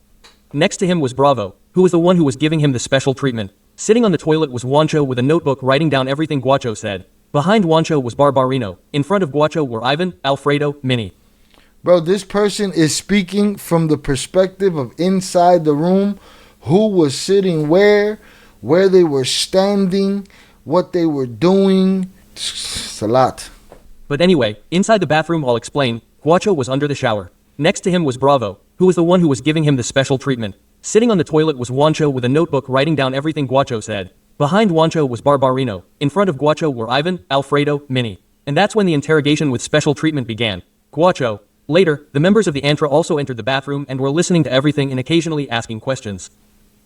Next to him was Bravo, who was the one who was giving him the special treatment. Sitting on the toilet was Juancho with a notebook writing down everything Guacho said. Behind Juancho was Barbarino. In front of Guacho were Ivan, Alfredo, Mini. Bro, this person is speaking from the perspective of inside the room who was sitting where they were standing, what they were doing. It's a lot. But anyway, inside the bathroom, I'll explain. Guacho was under the shower. Next to him was Bravo, who was the one who was giving him the special treatment. Sitting on the toilet was Juancho with a notebook writing down everything Guacho said. Behind Juancho was Barbarino. In front of Guacho were Ivan, Alfredo, Minnie. And that's when the interrogation with special treatment began. Guacho. Later, the members of the Antra also entered the bathroom and were listening to everything and occasionally asking questions.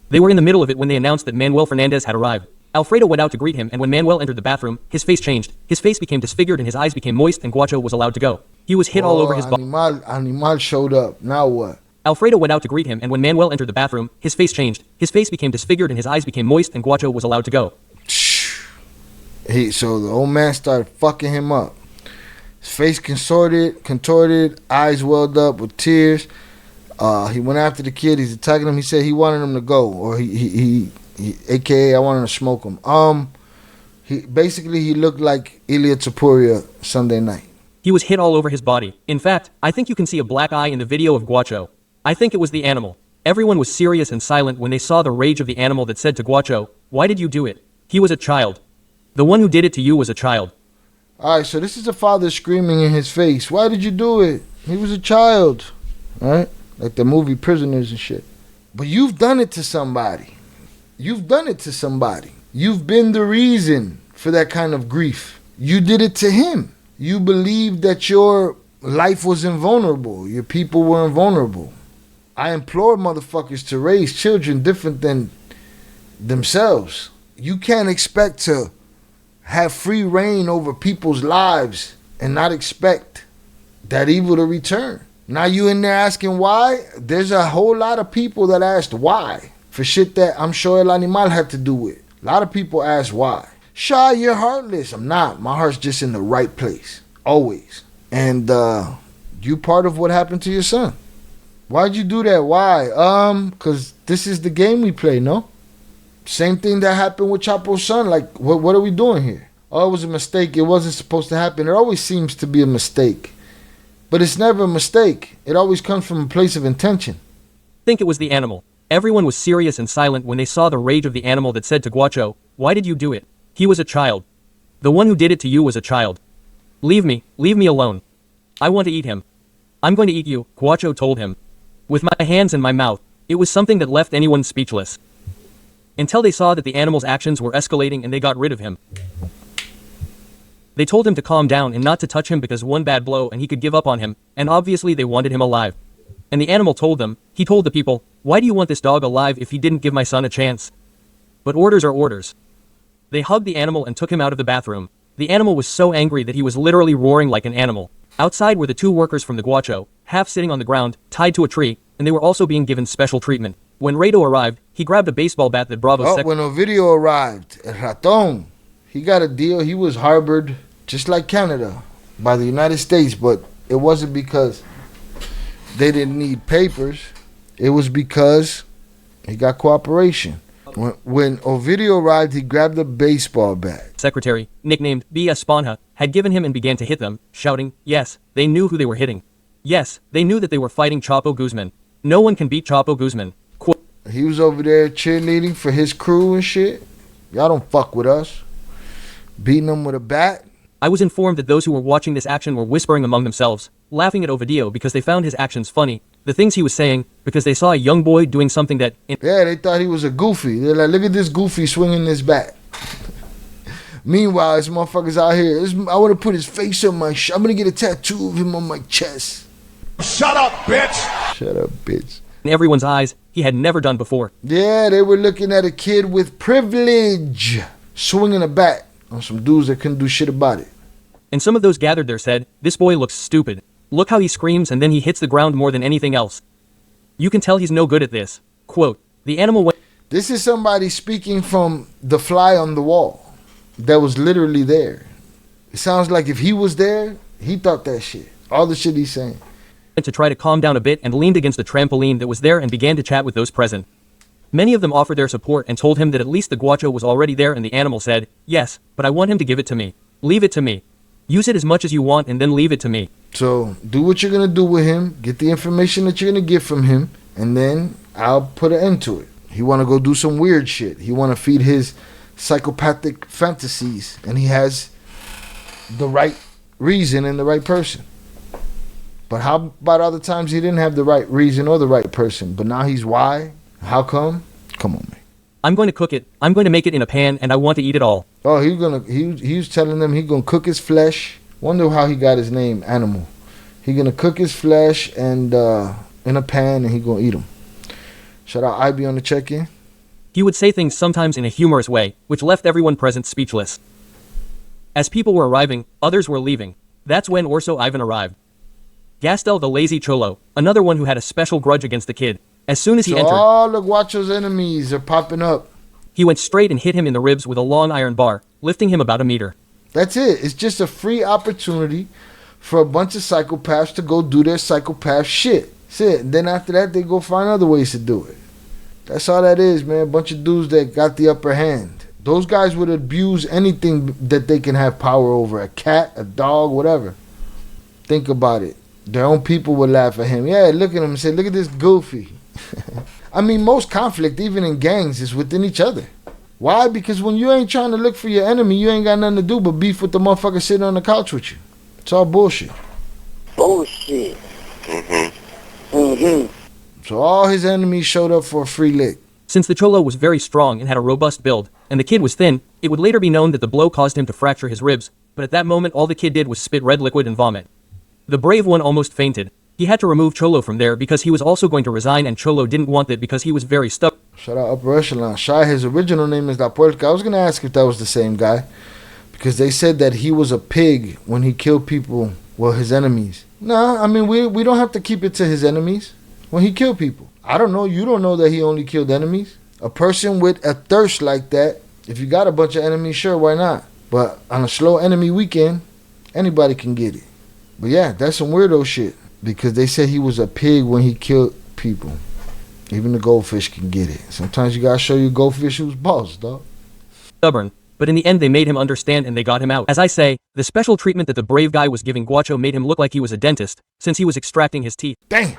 They were in the middle of it when they announced that Manuel Fernandez had arrived. Alfredo went out to greet him, and when Manuel entered the bathroom, his face changed. His face became disfigured and his eyes became moist, and Guacho was allowed to go. He was hit all over his body. Animal showed up. Now what? Alfredo went out to greet him, and when Manuel entered the bathroom, his face changed. His face became disfigured and his eyes became moist, and Guacho was allowed to go. So the old man started fucking him up. His face contorted, eyes welled up with tears. He went after the kid. He's attacking him. He said he wanted him to go, or he AKA I wanted to smoke him. He looked like Ilya Tapuria Sunday night. He was hit all over his body. In fact, I think you can see a black eye in the video of Guacho. I think it was the animal. Everyone was serious and silent when they saw the rage of the animal that said to Guacho, "Why did you do it? He was a child. The one who did it to you was a child." Alright, so this is the father screaming in his face. Why did you do it? He was a child. Alright? Like the movie Prisoners and shit. But you've done it to somebody. You've done it to somebody. You've been the reason for that kind of grief. You did it to him. You believed that your life was invulnerable. Your people were invulnerable. I implore motherfuckers to raise children different than themselves. You can't expect to have free reign over people's lives and not expect that evil to return. Now you in there asking why? There's a whole lot of people that asked why for shit that I'm sure El Animal had to do with. A lot of people ask why. Shy, you're heartless. I'm not. My heart's just in the right place. Always. And you part of what happened to your son. Why'd you do that? Why? Because this is the game we play, no? Same thing that happened with Chapo's son. Like, what are we doing here? Oh, it was a mistake. It wasn't supposed to happen. It always seems to be a mistake. But it's never a mistake. It always comes from a place of intention. I think it was the animal. Everyone was serious and silent when they saw the rage of the animal that said to Guacho, "Why did you do it? He was a child. The one who did it to you was a child. Leave me alone. I want to eat him. I'm going to eat you," Guacho told him. "With my hands in my mouth." It was something that left anyone speechless. Until they saw that the animal's actions were escalating and they got rid of him. They told him to calm down and not to touch him because one bad blow and he could give up on him, and obviously they wanted him alive. And the animal told them, he told the people, "Why do you want this dog alive if he didn't give my son a chance?" But orders are orders. They hugged the animal and took him out of the bathroom. The animal was so angry that he was literally roaring like an animal. Outside were the two workers from the Guacho, half sitting on the ground, tied to a tree, and they were also being given special treatment. When Rado arrived, he grabbed a baseball bat that Bravo when Ovidio arrived, El Raton, he got a deal. He was harbored, just like Canada, by the United States, but it wasn't because they didn't need papers. It was because he got cooperation. When Ovidio arrived, he grabbed a baseball bat. Secretary, nicknamed B. Esponja, had given him and began to hit them, shouting, yes, they knew who they were hitting. Yes, they knew that they were fighting Chapo Guzman. No one can beat Chapo Guzman. He was over there cheerleading for his crew and shit. Y'all don't fuck with us. Beating them with a bat. I was informed that those who were watching this action were whispering among themselves, laughing at Ovidio because they found his actions funny, the things he was saying, because they saw a young boy doing something that... Yeah, they thought he was a goofy. They're like, look at this goofy swinging this bat. Meanwhile, this motherfucker's out here. I want to put his face on my... I'm going to get a tattoo of him on my chest. Shut up, bitch! Shut up, bitch. In everyone's eyes, he had never done before. Yeah, they were looking at a kid with privilege swinging a bat on some dudes that couldn't do shit about it. And some of those gathered there said, this boy looks stupid. Look how he screams and then he hits the ground more than anything else. You can tell he's no good at this. Quote, the animal went... This is somebody speaking from the fly on the wall that was literally there. It sounds like if he was there, he thought that shit. All the shit he's saying. To try to calm down a bit and leaned against the trampoline that was there and began to chat with those present. Many of them offered their support and told him that at least the Guacho was already there, and the animal said, yes, but I want him to give it to me. Leave it to me. Use it as much as you want and then leave it to me. So do what you're going to do with him, get the information that you're going to get from him, and then I'll put an end to it. He want to go do some weird shit. He want to feed his psychopathic fantasies. And he has the right reason and the right person. But how about other times he didn't have the right reason or the right person? But now he's why? How come? Come on, man. I'm going to cook it. I'm going to make it in a pan, and I want to eat it all. Oh, he was telling them he gonna cook his flesh. Wonder how he got his name, Animal. He gonna cook his flesh and in a pan, and he gonna eat them. Shout out Ivy on the check-in. He would say things sometimes in a humorous way, which left everyone present speechless. As people were arriving, others were leaving. That's when Orso Ivan arrived. Gastel the lazy cholo, another one who had a special grudge against the kid. As soon as he entered, all the Guacho's enemies are popping up. He went straight and hit him in the ribs with a long iron bar, lifting him about a meter. That's it. It's just a free opportunity for a bunch of psychopaths to go do their psychopath shit. That's it. And then after that, they go find other ways to do it. That's all that is, man. A bunch of dudes that got the upper hand. Those guys would abuse anything that they can have power over. A cat, a dog, whatever. Think about it. Their own people would laugh at him. Yeah, look at him and say, look at this goofy. I mean, most conflict, even in gangs, is within each other. Why? Because when you ain't trying to look for your enemy, you ain't got nothing to do but beef with the motherfucker sitting on the couch with you. It's all bullshit. Bullshit. So all his enemies showed up for a free lick. Since the cholo was very strong and had a robust build, and the kid was thin, it would later be known that the blow caused him to fracture his ribs, but at that moment all the kid did was spit red liquid and vomit. The brave one almost fainted. He had to remove Cholo from there because he was also going to resign, and Cholo didn't want that because he was very stubborn. Shout out Upper Echelon. Shy, his original name is La Puerca. I was going to ask if that was the same guy, because they said that he was a pig when he killed people, well, his enemies. No, I mean, we don't have to keep it to his enemies when he killed people. I don't know. You don't know that he only killed enemies. A person with a thirst like that, if you got a bunch of enemies, sure, why not? But on a slow enemy weekend, anybody can get it. But yeah, that's some weirdo shit. Because they said he was a pig when he killed people. Even the goldfish can get it. Sometimes you gotta show your goldfish who's boss, dog. Stubborn. But in the end they made him understand and they got him out. As I say, the special treatment that the brave guy was giving Guacho made him look like he was a dentist, since he was extracting his teeth. Damn.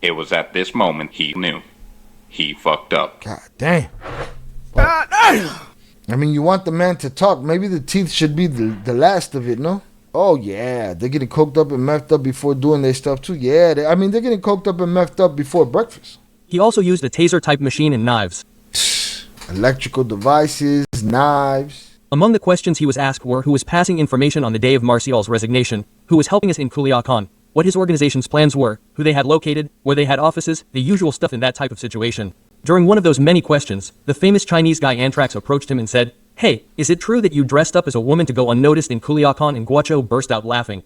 It was at this moment he knew. He fucked up. God damn. God damn. I mean, you want the man to talk. Maybe the teeth should be the last of it, no? Oh, yeah. They're getting coked up and methed up before doing their stuff, too. Yeah, they're getting coked up and methed up before breakfast. He also used a taser-type machine and knives. Electrical devices, knives. Among the questions he was asked were who was passing information on the day of Marciol's resignation, who was helping us in Culiacan, what his organization's plans were, who they had located, where they had offices, the usual stuff in that type of situation. During one of those many questions, the famous Chinese guy Anthrax approached him and said, "Hey, is it true that you dressed up as a woman to go unnoticed in Culiacan?" And Guacho burst out laughing.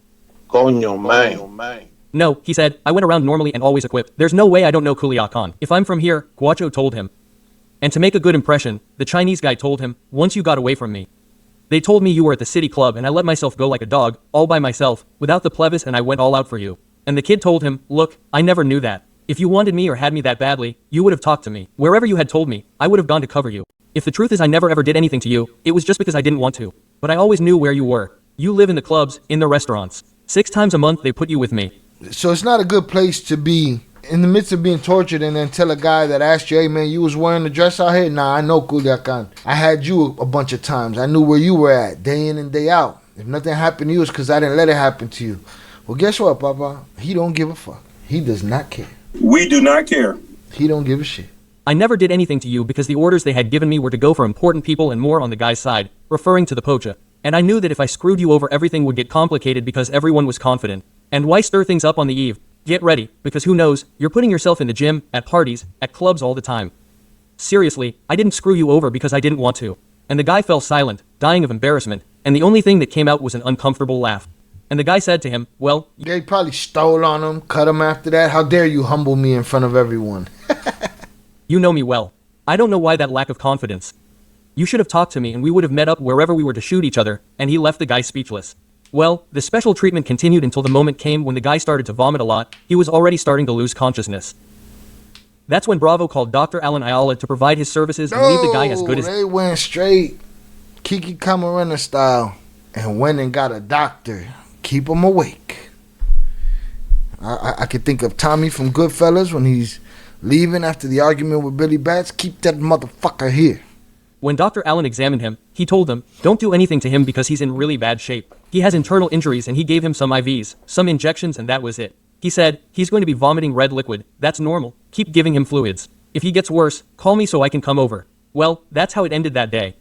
Coño, man. No, he said, I went around normally and always equipped. There's no way I don't know Culiacan. If I'm from here, Guacho told him. And to make a good impression, the Chinese guy told him, once you got away from me. They told me you were at the city club and I let myself go like a dog, all by myself, without the plebis, and I went all out for you. And the kid told him, look, I never knew that. If you wanted me or had me that badly, you would have talked to me. Wherever you had told me, I would have gone to cover you. If the truth is I never ever did anything to you, it was just because I didn't want to. But I always knew where you were. You live in the clubs, in the restaurants. 6 times a month they put you with me. So it's not a good place to be in the midst of being tortured and then tell a guy that asked you, hey man, you was wearing the dress out here? Nah, I know Culiacan. I had you a bunch of times. I knew where you were at, day in and day out. If nothing happened to you, it's because I didn't let it happen to you. Well, guess what, Papa? He don't give a fuck. He does not care. We do not care. He don't give a shit. I never did anything to you because the orders they had given me were to go for important people and more on the guy's side, referring to the pocha. And I knew that if I screwed you over everything would get complicated because everyone was confident. And why stir things up on the eve? Get ready, because who knows, you're putting yourself in the gym, at parties, at clubs all the time. Seriously, I didn't screw you over because I didn't want to. And the guy fell silent, dying of embarrassment, and the only thing that came out was an uncomfortable laugh. And the guy said to him, well, they probably stole on him, cut him after that. How dare you humble me in front of everyone? You know me well. I don't know why that lack of confidence. You should have talked to me and we would have met up wherever we were to shoot each other, and he left the guy speechless. Well, the special treatment continued until the moment came when the guy started to vomit a lot. He was already starting to lose consciousness. That's when Bravo called Dr. Alan Ayala to provide his services and leave the guy as good as... They went straight Kiki Camarena style and went and got a doctor. Keep him awake. I could think of Tommy from Goodfellas when he's leaving after the argument with Billy Bats, keep that motherfucker here. When Dr. Allen examined him, he told them, don't do anything to him because he's in really bad shape. He has internal injuries and he gave him some IVs, some injections, and that was it. He said, he's going to be vomiting red liquid. That's normal. Keep giving him fluids. If he gets worse, call me so I can come over. Well, that's how it ended that day.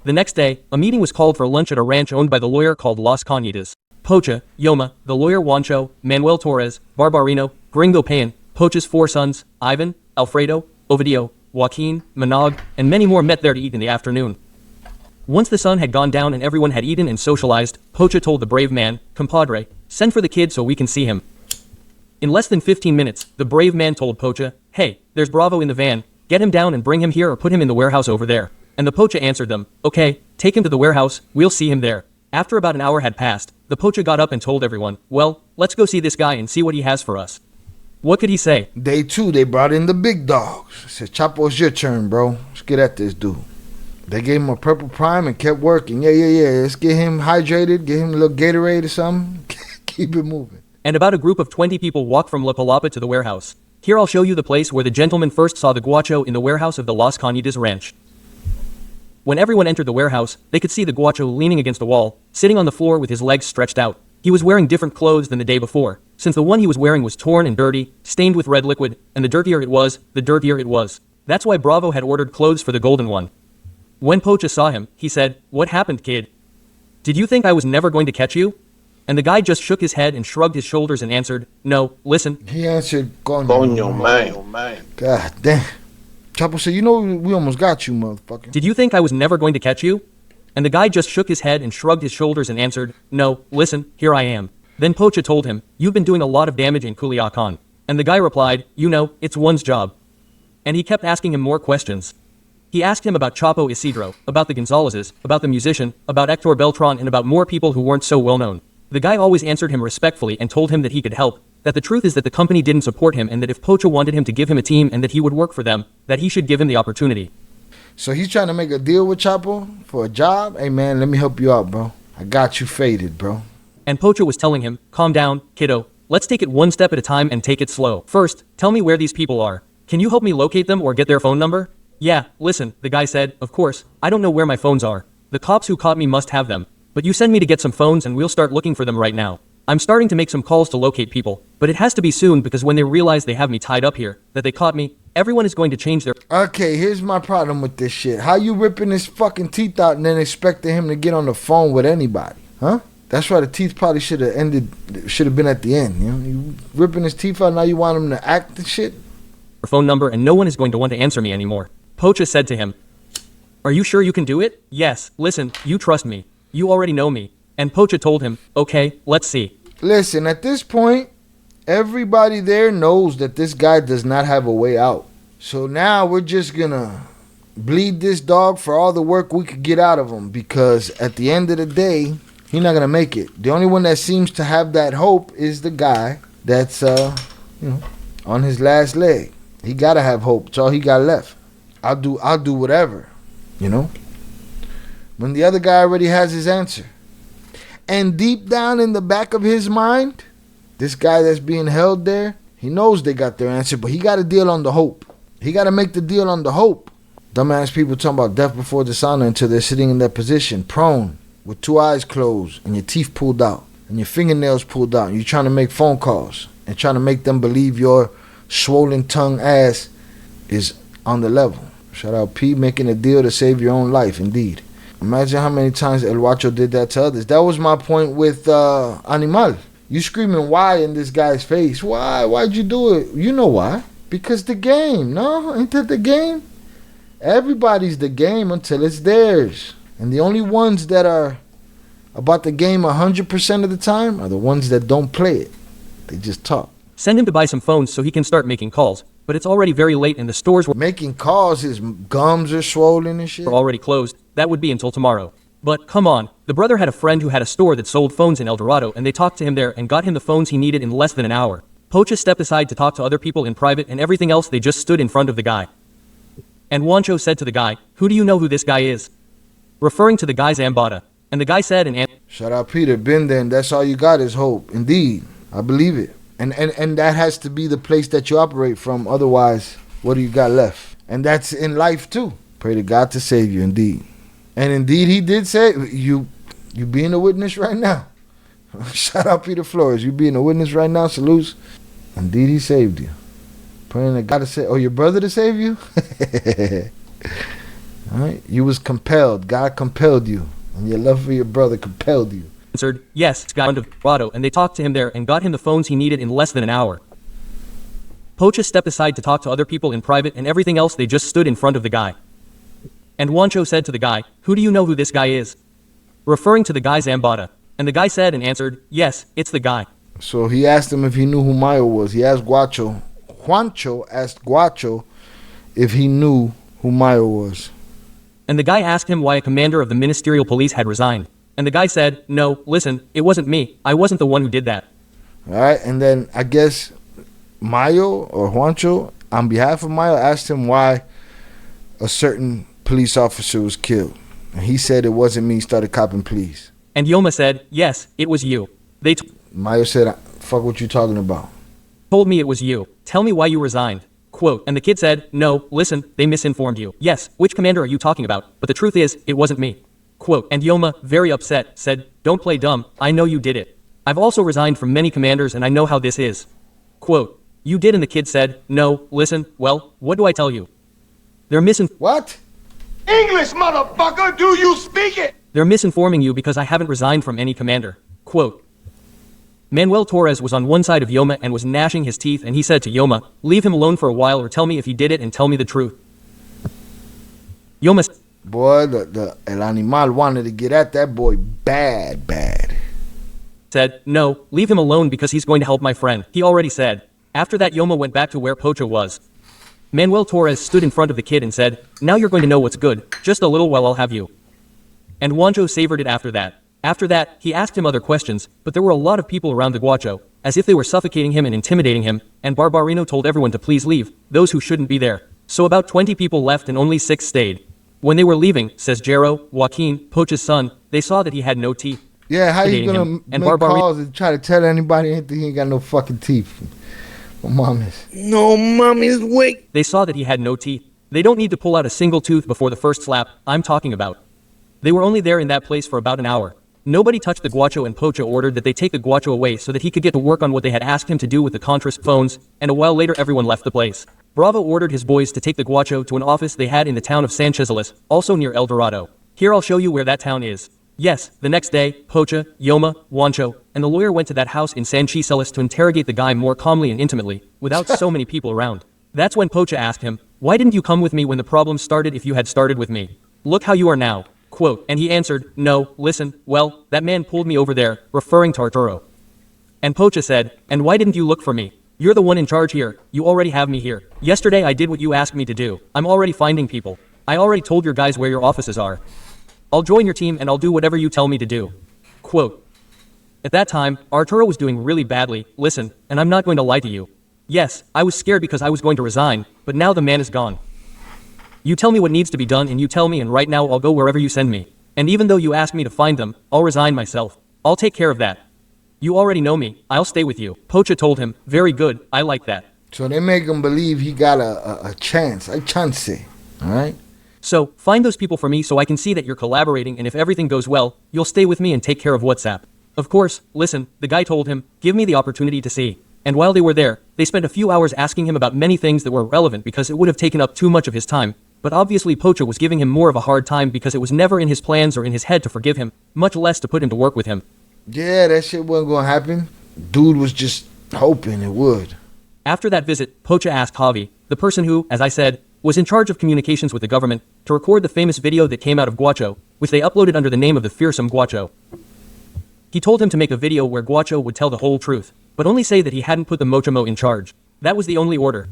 The next day, a meeting was called for lunch at a ranch owned by the lawyer called Las Cañitas. Pocha, Yoma, the lawyer Guacho, Manuel Torres, Barbarino, Gringo Payan, Pocha's 4 sons, Ivan, Alfredo, Ovidio, Joaquin, Manog, and many more met there to eat in the afternoon. Once the sun had gone down and everyone had eaten and socialized, Pocha told the brave man, compadre, send for the kid so we can see him. In less than 15 minutes, the brave man told Pocha, hey, there's Bravo in the van, get him down and bring him here or put him in the warehouse over there. And the Pocha answered them, okay, take him to the warehouse, we'll see him there. After about an hour had passed, the Pocha got up and told everyone, well, let's go see this guy and see what he has for us. What could he say? Day 2, they brought in the big dogs. Said, Chapo, it's your turn, bro. Let's get at this dude. They gave him a purple prime and kept working. Yeah. Let's get him hydrated, get him a little Gatorade or something. Keep it moving. And about a group of 20 people walked from La Palapa to the warehouse. Here I'll show you the place where the gentleman first saw the Guacho in the warehouse of the Las Cañitas ranch. When everyone entered the warehouse, they could see the Guacho leaning against the wall, sitting on the floor with his legs stretched out. He was wearing different clothes than the day before, since the one he was wearing was torn and dirty, stained with red liquid, and the dirtier it was, the dirtier it was. That's why Bravo had ordered clothes for the golden one. When Pocha saw him, he said, what happened, kid? Did you think I was never going to catch you? And the guy just shook his head and shrugged his shoulders and answered, no, listen. He answered, Coño, man. God damn. Chapo said, you know, we almost got you, motherfucker. Did you think I was never going to catch you? And the guy just shook his head and shrugged his shoulders and answered, no, listen, here I am. Then Pocha told him, you've been doing a lot of damage in Culiacan. And the guy replied, you know, it's one's job. And he kept asking him more questions. He asked him about Chapo Isidro, about the Gonzalezes, about the musician, about Hector Beltran, and about more people who weren't so well known. The guy always answered him respectfully and told him that he could help, that the truth is that the company didn't support him and that if Pocha wanted him to give him a team and that he would work for them, that he should give him the opportunity. So he's trying to make a deal with Chapo for a job? Hey man, let me help you out, bro. I got you faded, bro. And Pocha was telling him, calm down, kiddo. Let's take it one step at a time and take it slow. First, tell me where these people are. Can you help me locate them or get their phone number? Yeah, listen, the guy said, of course, I don't know where my phones are. The cops who caught me must have them. But you send me to get some phones and we'll start looking for them right now. I'm starting to make some calls to locate people, but it has to be soon because when they realize they have me tied up here, that they caught me, everyone is going to change their... Okay, here's my problem with this shit. How you ripping his fucking teeth out and then expecting him to get on the phone with anybody? Huh? That's why the teeth probably should have been at the end, you know? You ripping his teeth out, now you want him to act and shit? phone number and no one is going to want to answer me anymore. Pocha said to him, are you sure you can do it? Yes, listen, you trust me. You already know me. And Pocha told him, okay, let's see. Listen, at this point, everybody there knows that this guy does not have a way out. So now we're just gonna bleed this dog for all the work we could get out of him, because at the end of the day, he's not gonna make it. The only one that seems to have that hope is the guy that's on his last leg. He gotta have hope. It's all he got left. I'll do whatever, when the other guy already has his answer. And deep down in the back of his mind, this guy that's being held there, he knows they got their answer, but he got to deal on the hope. He got to make the deal on the hope. Dumbass people talking about death before dishonor until they're sitting in that position, prone, with two eyes closed, and your teeth pulled out, and your fingernails pulled out, and you're trying to make phone calls, and trying to make them believe your swollen tongue ass is on the level. Shout out P, making a deal to save your own life, indeed. Imagine how many times El Guacho did that to others. That was my point with Animal. You screaming why in this guy's face. Why? Why'd you do it? You know why. Because the game. No? Ain't that the game? Everybody's the game until it's theirs. And the only ones that are about the game 100% of the time are the ones that don't play it. They just talk. Send him to buy some phones so he can start making calls. But it's already very late and the stores were making calls. His gums are swollen and shit. Already closed. That would be until tomorrow. But come on, the brother had a friend who had a store that sold phones in El Dorado, and they talked to him there and got him the phones he needed in less than an hour. Pocha stepped aside to talk to other people in private, and everything else they just stood in front of the guy. And Guacho said to the guy, who do you know who this guy is? Referring to the guy's Ambata. And the guy said, shout out Peter, been there, and that's all you got is hope. Indeed, I believe it. And that has to be the place that you operate from. Otherwise, what do you got left? And that's in life too. Pray to God to save you, indeed. And indeed, he did say, you being a witness right now. Shout out Peter Flores. You being a witness right now. Salutes. Indeed, he saved you. Praying to God to save, your brother to save you? All right. You was compelled. God compelled you. And your love for your brother compelled you. Answered, yes, it's got of Grotto, and they talked to him there and got him the phones he needed in less than an hour. Pocha stepped aside to talk to other people in private, and everything else they just stood in front of the guy. And Guacho said to the guy, who do you know who this guy is? Referring to the guy Zambada. And the guy said and answered, yes, it's the guy. So he asked him if he knew who Mayo was. He asked Guacho. Juancho asked Guacho if he knew who Mayo was. And the guy asked him why a commander of the ministerial police had resigned. And the guy said, no, listen, it wasn't me. I wasn't the one who did that. All right, and then I guess Mayo or Juancho, on behalf of Mayo, asked him why a certain police officer was killed. And he said it wasn't me, started copping pleas. And Yoma said, yes, it was you. Mayo said, fuck what you talking about. Told me it was you. Tell me why you resigned. Quote, and the kid said, no, listen, they misinformed you. Yes, which commander are you talking about? But the truth is, it wasn't me. Quote, and Yoma, very upset, said, don't play dumb, I know you did it. I've also resigned from many commanders and I know how this is. Quote, you did, and the kid said, no, listen, well, what do I tell you? What? English, motherfucker, do you speak it? They're misinforming you because I haven't resigned from any commander. Quote, Manuel Torres was on one side of Yoma and was gnashing his teeth, and he said to Yoma, leave him alone for a while or tell me if he did it and tell me the truth. Yoma Boy, El Animal wanted to get at that boy bad. Said, no, leave him alone because he's going to help my friend. He already said. After that, Yoma went back to where Pocha was. Manuel Torres stood in front of the kid and said, now you're going to know what's good. Just a little while I'll have you. And Juancho savored it after that. After that, he asked him other questions, but there were a lot of people around the Guacho, as if they were suffocating him and intimidating him, and Barbarino told everyone to please leave, those who shouldn't be there. So about 20 people left and only 6 stayed. When they were leaving, says Jero, Joaquin, Pocha's son, they saw that he had no teeth. Yeah, how you gonna make calls and try to tell anybody anything he ain't got no fucking teeth? No mames. No mames, wait. They saw that he had no teeth. They don't need to pull out a single tooth before the first slap I'm talking about. They were only there in that place for about an hour. Nobody touched the Guacho, and Pocha ordered that they take the Guacho away so that he could get to work on what they had asked him to do with the Contras phones, and a while later everyone left the place. Bravo ordered his boys to take the Guacho to an office they had in the town of Sanchezalis, also near El Dorado. Here I'll show you where that town is. Yes, the next day, Pocha, Yoma, Juancho, and the lawyer went to that house in Sanchezalis to interrogate the guy more calmly and intimately, without so many people around. That's when Pocha asked him, why didn't you come with me when the problem started if you had started with me? Look how you are now. Quote, and he answered, no, listen, well, that man pulled me over there, referring to Arturo. And Pocha said, and why didn't you look for me? You're the one in charge here, you already have me here. Yesterday I did what you asked me to do. I'm already finding people. I already told your guys where your offices are. I'll join your team and I'll do whatever you tell me to do. Quote, at that time, Arturo was doing really badly, listen, and I'm not going to lie to you. Yes, I was scared because I was going to resign, but now the man is gone. You tell me what needs to be done and you tell me, and right now I'll go wherever you send me. And even though you ask me to find them, I'll resign myself. I'll take care of that. You already know me, I'll stay with you. Pocha told him, very good, I like that. So they make him believe he got a chance, alright? So, find those people for me so I can see that you're collaborating, and if everything goes well, you'll stay with me and take care of WhatsApp. Of course, listen, the guy told him, give me the opportunity to see. And while they were there, they spent a few hours asking him about many things that were irrelevant because it would have taken up too much of his time. But obviously Pocha was giving him more of a hard time because it was never in his plans or in his head to forgive him, much less to put him to work with him. Yeah, that shit wasn't gonna happen. Dude was just hoping it would. After that visit, Pocha asked Javi, the person who, as I said, was in charge of communications with the government, to record the famous video that came out of Guacho, which they uploaded under the name of the fearsome Guacho. He told him to make a video where Guacho would tell the whole truth, but only say that he hadn't put the Mochamo in charge. That was the only order.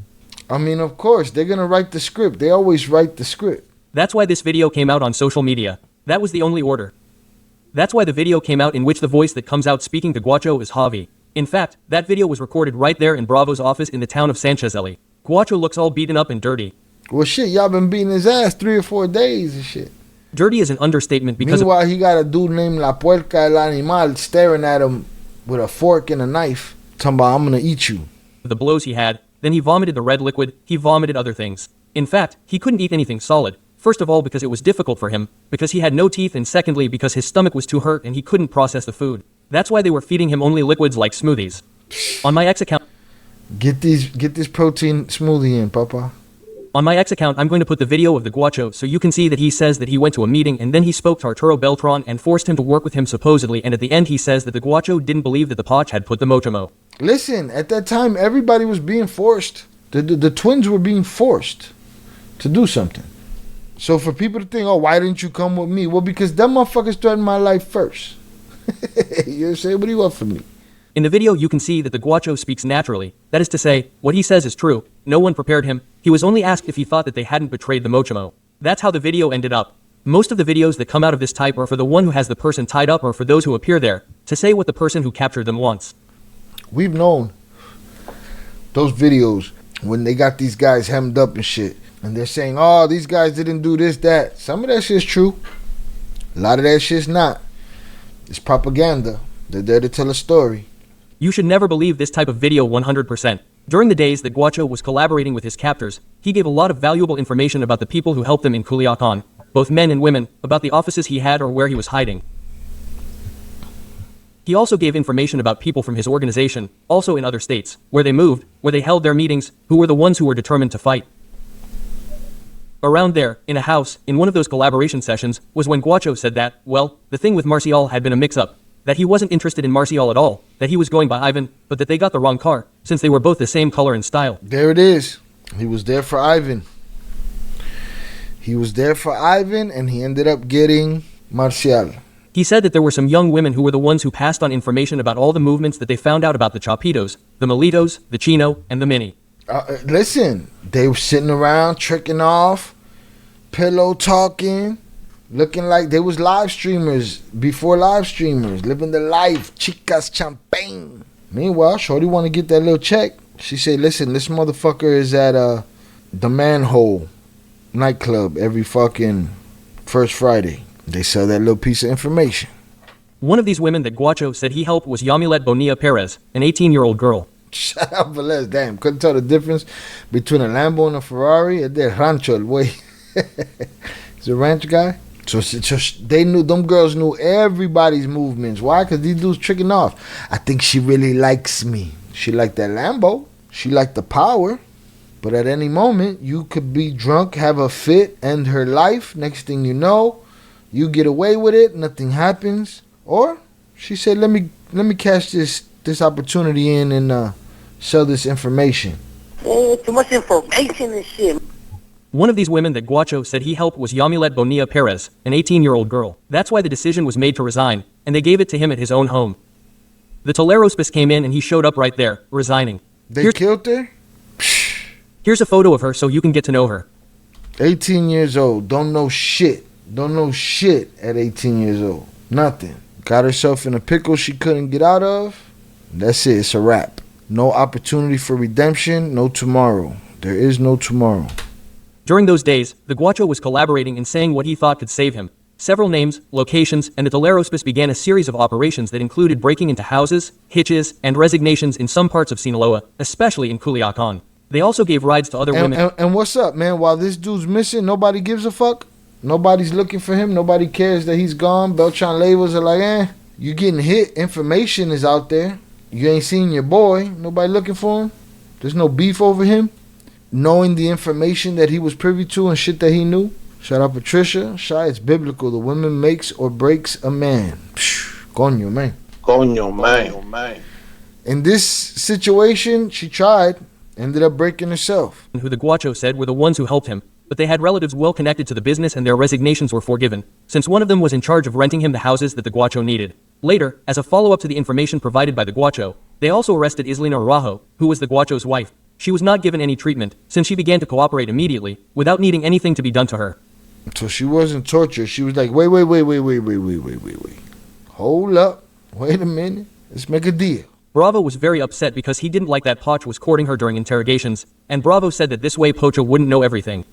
I mean, of course, they're gonna write the script. They always write the script. That's why this video came out on social media. That was the only order. That's why the video came out in which the voice that comes out speaking to Guacho is Javi. In fact, that video was recorded right there in Bravo's office in the town of Sanchezeli. Guacho looks all beaten up and dirty. Well, shit, y'all been beating his ass 3 or 4 days and shit. Dirty is an understatement because meanwhile, he got a dude named La Puerca El Animal staring at him with a fork and a knife. Talking about, I'm gonna eat you. The blows he had, then he vomited the red liquid, he vomited other things. In fact, he couldn't eat anything solid. First of all because it was difficult for him, because he had no teeth, and secondly because his stomach was too hurt and he couldn't process the food. That's why they were feeding him only liquids like smoothies. On my ex account... Get this protein smoothie in, papa. On my ex account, I'm going to put the video of the Guacho so you can see that he says that he went to a meeting and then he spoke to Arturo Beltran and forced him to work with him supposedly, and at the end he says that the Guacho didn't believe that the Poch had put the mochomo. Listen, at that time, everybody was being forced. The twins were being forced to do something. So for people to think, oh, why didn't you come with me? Well, because them motherfuckers threatened my life first. You know what I'm saying? What do you want from me? In the video, you can see that the Guacho speaks naturally. That is to say, what he says is true. No one prepared him. He was only asked if he thought that they hadn't betrayed the mochomo. That's how the video ended up. Most of the videos that come out of this type are for the one who has the person tied up or for those who appear there to say what the person who captured them wants. We've known those videos when they got these guys hemmed up and shit. And they're saying, oh, these guys didn't do this, that. Some of that shit's true. A lot of that shit's not. It's propaganda. They're there to tell a story. You should never believe this type of video 100%. During the days that Guacho was collaborating with his captors, he gave a lot of valuable information about the people who helped him in Culiacan, both men and women, about the offices he had or where he was hiding. He also gave information about people from his organization, also in other states, where they moved, where they held their meetings, who were the ones who were determined to fight. Around there, in a house, in one of those collaboration sessions, was when Guacho said that, well, the thing with Marciol had been a mix-up. That he wasn't interested in Marciol at all, that he was going by Ivan, but that they got the wrong car, since they were both the same color and style. There it is. He was there for Ivan. He was there for Ivan, and he ended up getting Marcial. He said that there were some young women who were the ones who passed on information about all the movements that they found out about the Chapitos, the Malitos, the Chino, and the Mini. Listen, they were sitting around, tricking off, pillow talking, looking like they was live streamers before live streamers, living the life, chicas champagne. Meanwhile, shorty want to get that little check. She said, listen, this motherfucker is at the Manhole nightclub every fucking first Friday. They sell that little piece of information. One of these women that Guacho said he helped was Yamilet Bonilla Perez, an 18-year-old girl. Shut up, Velez. Damn, couldn't tell the difference between a Lambo and a Ferrari. It's that rancho, el way. He's a ranch guy. So they knew, them girls knew everybody's movements. Why? Because these dudes tricking off. I think she really likes me. She liked that Lambo. She liked the power. But at any moment, you could be drunk, have a fit, end her life. Next thing you know, you get away with it. Nothing happens. Or she said, let me cash this opportunity in and sell this information. Too much information and shit. One of these women that Guacho said he helped was Yamilet Bonilla Perez, an 18-year-old girl. That's why the decision was made to resign, and they gave it to him at his own home. The Tolerospis came in and he showed up right there, resigning. They killed her? Here's a photo of her so you can get to know her. 18 years old, don't know shit. Don't know shit at 18 years old. Nothing. Got herself in a pickle she couldn't get out of. That's it, it's a wrap. No opportunity for redemption, no tomorrow. There is no tomorrow. During those days, the Guacho was collaborating and saying what he thought could save him. Several names, locations, and the Tolerospis began a series of operations that included breaking into houses, hitches, and resignations in some parts of Sinaloa, especially in Culiacan. They also gave rides to other women. And what's up, man? While this dude's missing, nobody gives a fuck? Nobody's looking for him? Nobody cares that he's gone? Beltran Leyvas are like, you getting hit. Information is out there. You ain't seen your boy. Nobody looking for him. There's no beef over him. Knowing the information that he was privy to and shit that he knew. Shout out Patricia. Shy, it's biblical. The woman makes or breaks a man. Coño, man. Coño, man. In this situation, she tried. Ended up breaking herself. Who the Guacho said were the ones who helped him. But they had relatives well connected to the business and their resignations were forgiven, since one of them was in charge of renting him the houses that the Guacho needed. Later, as a follow-up to the information provided by the Guacho, they also arrested Islina Araujo, who was the Guacho's wife. She was not given any treatment, since she began to cooperate immediately, without needing anything to be done to her. So she wasn't tortured. She was like, wait. Hold up. Wait a minute. Let's make a deal. Bravo was very upset because he didn't like that Poch was courting her during interrogations, and Bravo said that this way Pocho wouldn't know everything.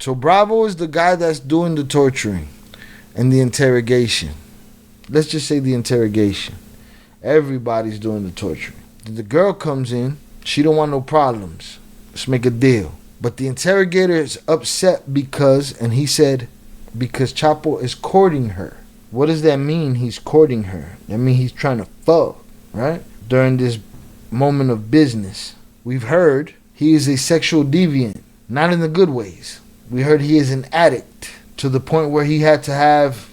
So Bravo is the guy that's doing the torturing and the interrogation. Let's just say the interrogation. Everybody's doing the torturing. The girl comes in. She don't want no problems. Let's make a deal. But the interrogator is upset because Chapo is courting her. What does that mean, he's courting her? That means he's trying to fuck, right? During this moment of business. We've heard he is a sexual deviant, not in the good ways. We heard he is an addict to the point where he had to have,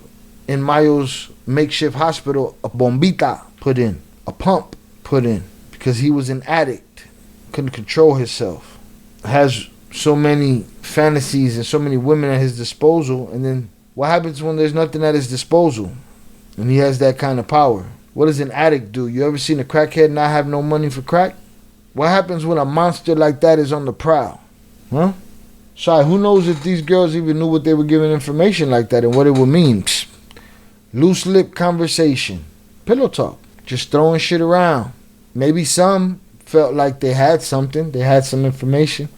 in Mayo's makeshift hospital, a bombita put in, a pump put in, because he was an addict, couldn't control himself, has so many fantasies and so many women at his disposal. And then what happens when there's nothing at his disposal and he has that kind of power? What does an addict do? You ever seen a crackhead not have no money for crack? What happens when a monster like that is on the prowl? Huh? Shy, who knows if these girls even knew what they were giving information like that and what it would mean? Psst. Loose lip conversation. Pillow talk. Just throwing shit around. Maybe some felt like they had something. They had some information.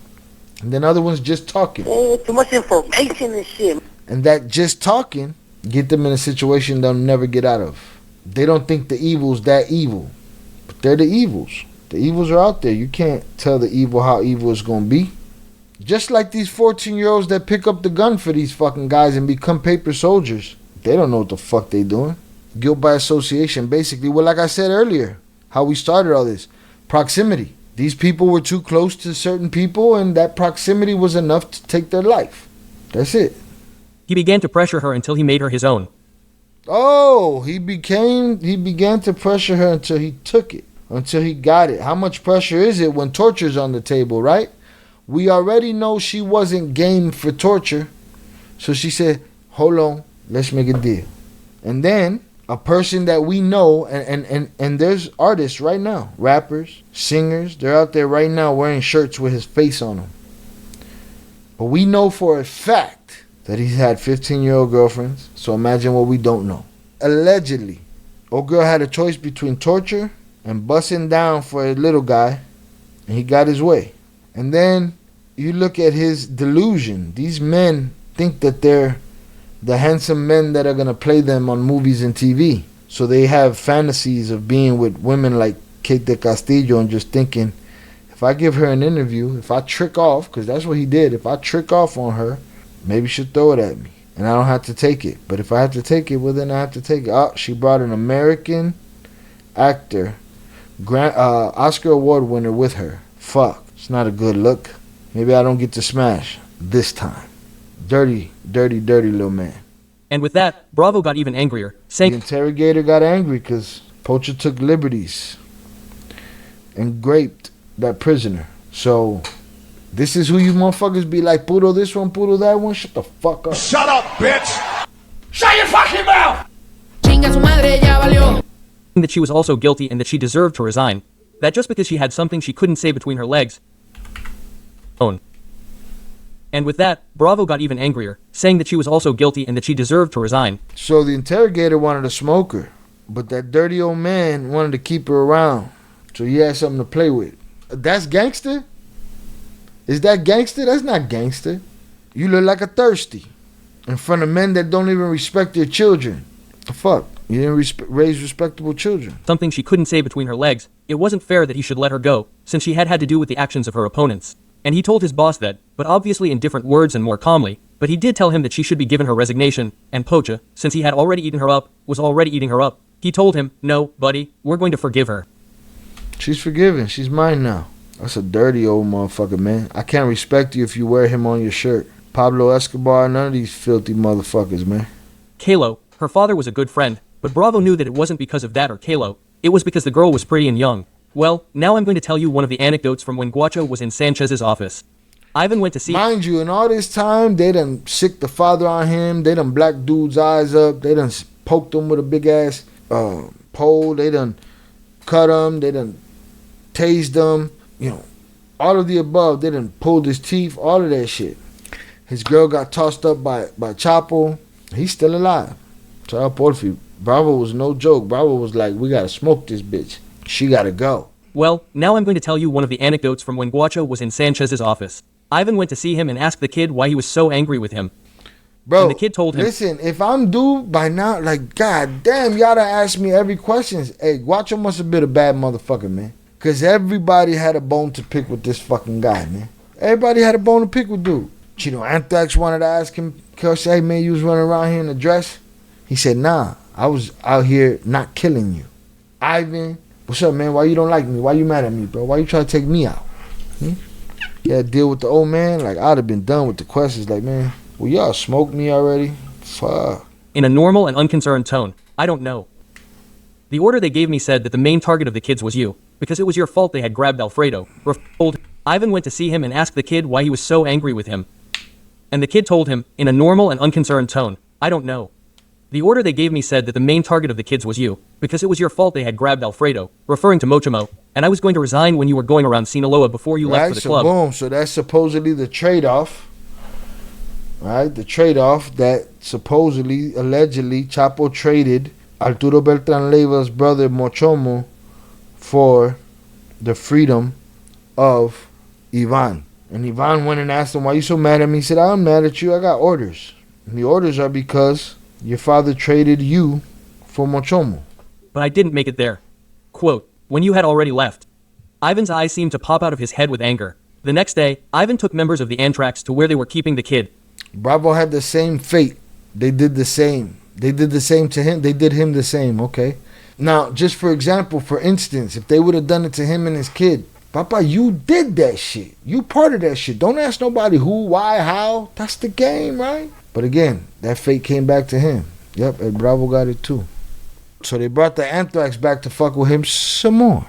And then other ones just talking. Too much information and shit. And that just talking get them in a situation they'll never get out of. They don't think the evil's that evil. But they're the evils. The evils are out there. You can't tell the evil how evil it's going to be. Just like these 14-year-olds that pick up the gun for these fucking guys and become paper soldiers. They don't know what the fuck they doing. Guilt by association, basically. Well, like I said earlier, how we started all this. Proximity. These people were too close to certain people, and that proximity was enough to take their life. That's it. He began to pressure her until he made her his own. Oh, he began to pressure her until he took it, until he got it. How much pressure is it when torture's on the table, right? We already know she wasn't game for torture, so she said, hold on, let's make a deal. And then a person that we know, and there's artists right now, rappers, singers, they're out there right now wearing shirts with his face on them. But we know for a fact that he's had 15-year-old girlfriends, so imagine what we don't know. Allegedly, old girl had a choice between torture and busting down for a little guy, and he got his way. And then you look at his delusion. These men think that they're the handsome men that are going to play them on movies and TV. So they have fantasies of being with women like Kate de Castillo and just thinking, if I give her an interview, if I trick off, because that's what he did, if I trick off on her, maybe she'll throw it at me and I don't have to take it. But if I have to take it, well, then I have to take it. Oh, she brought an American actor, Oscar Award winner with her. Fuck, it's not a good look. Maybe I don't get to smash this time. Dirty, dirty, dirty little man. And with that, Bravo got even angrier, saying, the interrogator got angry because Pocha took liberties and raped that prisoner. So this is who you motherfuckers be like, puro this one, puro that one. Shut the fuck up. Shut up, bitch! Shut your fucking mouth! Chinga su madre, ya valió. That she was also guilty and that she deserved to resign. That just because she had something she couldn't say between her legs. And with that, Bravo got even angrier, saying that she was also guilty and that she deserved to resign. So the interrogator wanted to smoke her, but that dirty old man wanted to keep her around, so he had something to play with. That's gangster? Is that gangster? That's not gangster. You look like a thirsty in front of men that don't even respect their children. The fuck? You didn't raise respectable children. Something she couldn't say between her legs. It wasn't fair that he should let her go, since she had had to do with the actions of her opponents. And he told his boss that, but obviously in different words and more calmly, but he did tell him that she should be given her resignation, and Pocha, since he had already eaten her up, was already eating her up. He told him, no, buddy, we're going to forgive her. She's forgiven. She's mine now. That's a dirty old motherfucker, man. I can't respect you if you wear him on your shirt. Pablo Escobar, none of these filthy motherfuckers, man. Kalo, her father was a good friend, but Bravo knew that it wasn't because of that or Kalo. It was because the girl was pretty and young. Well, now I'm going to tell you one of the anecdotes from when Guacho was in Sanchez's office. Ivan went to see... Mind you, in all this time, they done sick the father on him. They done black dude's eyes up. They done poked him with a big-ass pole. They done cut him. They done tased him. You know, all of the above. They done pulled his teeth. All of that shit. His girl got tossed up by Chapo. He's still alive. Child pornography. Bravo was no joke. Bravo was like, we got to smoke this bitch. She gotta go. Well, now I'm going to tell you one of the anecdotes from when Guacho was in Sanchez's office. Ivan went to see him and asked the kid why he was so angry with him. Bro, and the kid told him, listen, if I'm due by now, like, god damn, y'all done asked me every question. Hey, Guacho must have been a bad motherfucker, man. Because everybody had a bone to pick with this fucking guy, man. Everybody had a bone to pick with dude. You know, Anthrax wanted to ask him, cause hey man, you was running around here in a dress? He said, nah, I was out here not killing you. Ivan, what's up, man? Why you don't like me? Why you mad at me, bro? Why you trying to take me out? You had to deal with the old man. Like, I'd have been done with the questions. Like, man, well, y'all smoked me already? Fuck. In a normal and unconcerned tone, I don't know. The order they gave me said that the main target of the kids was you, because it was your fault they had grabbed Alfredo. Ivan went to see him and asked the kid why he was so angry with him. And the kid told him, in a normal and unconcerned tone, I don't know. The order they gave me said that the main target of the kids was you, because it was your fault they had grabbed Alfredo, referring to Mochimo, and I was going to resign when you were going around Sinaloa before you left for the club. Boom, so that's supposedly the trade-off, right? The trade-off that supposedly, allegedly, Chapo traded Arturo Beltran Leyva's brother Mochomo for the freedom of Ivan. And Ivan went and asked him, why you so mad at me? He said, I'm mad at you, I got orders. And the orders are because your father traded you for Mochomo. But I didn't make it there. Quote, when you had already left. Ivan's eyes seemed to pop out of his head with anger. The next day, Ivan took members of the Anthrax to where they were keeping the kid. Bravo had the same fate. They did the same. They did the same to him. They did him the same, okay? Now, just for example, for instance, if they would have done it to him and his kid, Papa, you did that shit. You part of that shit. Don't ask nobody who, why, how. That's the game, right? But again, that fate came back to him. Yep, and Bravo got it too. So they brought the Anthrax back to fuck with him some more.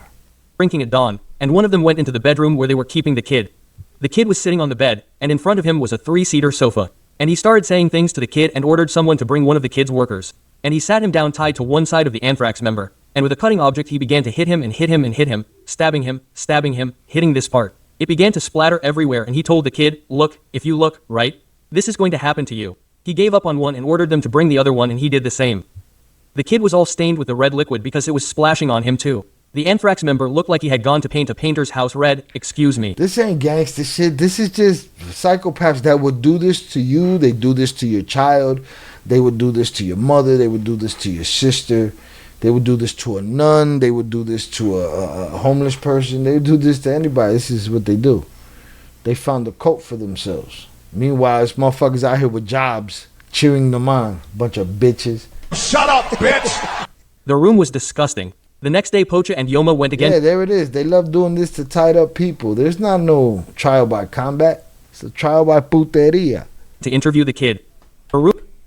Drinking at dawn, and one of them went into the bedroom where they were keeping the kid. The kid was sitting on the bed, and in front of him was a 3-seater sofa. And he started saying things to the kid and ordered someone to bring one of the kid's workers. And he sat him down tied to one side of the Anthrax member. And with a cutting object he began to hit him and hit him and hit him, stabbing him, hitting this part. It began to splatter everywhere and he told the kid, look, if you look, right? This is going to happen to you. He gave up on one and ordered them to bring the other one and he did the same. The kid was all stained with the red liquid because it was splashing on him too. The Anthrax member looked like he had gone to paint a painter's house red, excuse me. This ain't gangster shit. This is just psychopaths that would do this to you. They do this to your child. They would do this to your mother. They would do this to your sister. They would do this to a nun. They would do this to a homeless person. They would do this to anybody. This is what they do. They found a cult for themselves. Meanwhile, it's motherfuckers out here with jobs cheering them on. Bunch of bitches. Shut up, bitch! The room was disgusting. The next day, Pocha and Yoma went again. Yeah, there it is. They love doing this to tied up people. There's not no trial by combat. It's a trial by puteria. To interview the kid.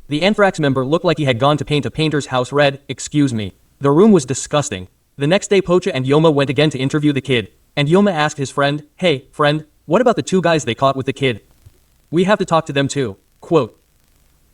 The Anthrax member looked like he had gone to paint a painter's house red, excuse me. The room was disgusting. The next day, Pocha and Yoma went again to interview the kid. And Yoma asked his friend, hey, friend, what about the 2 guys they caught with the kid? We have to talk to them too. Quote.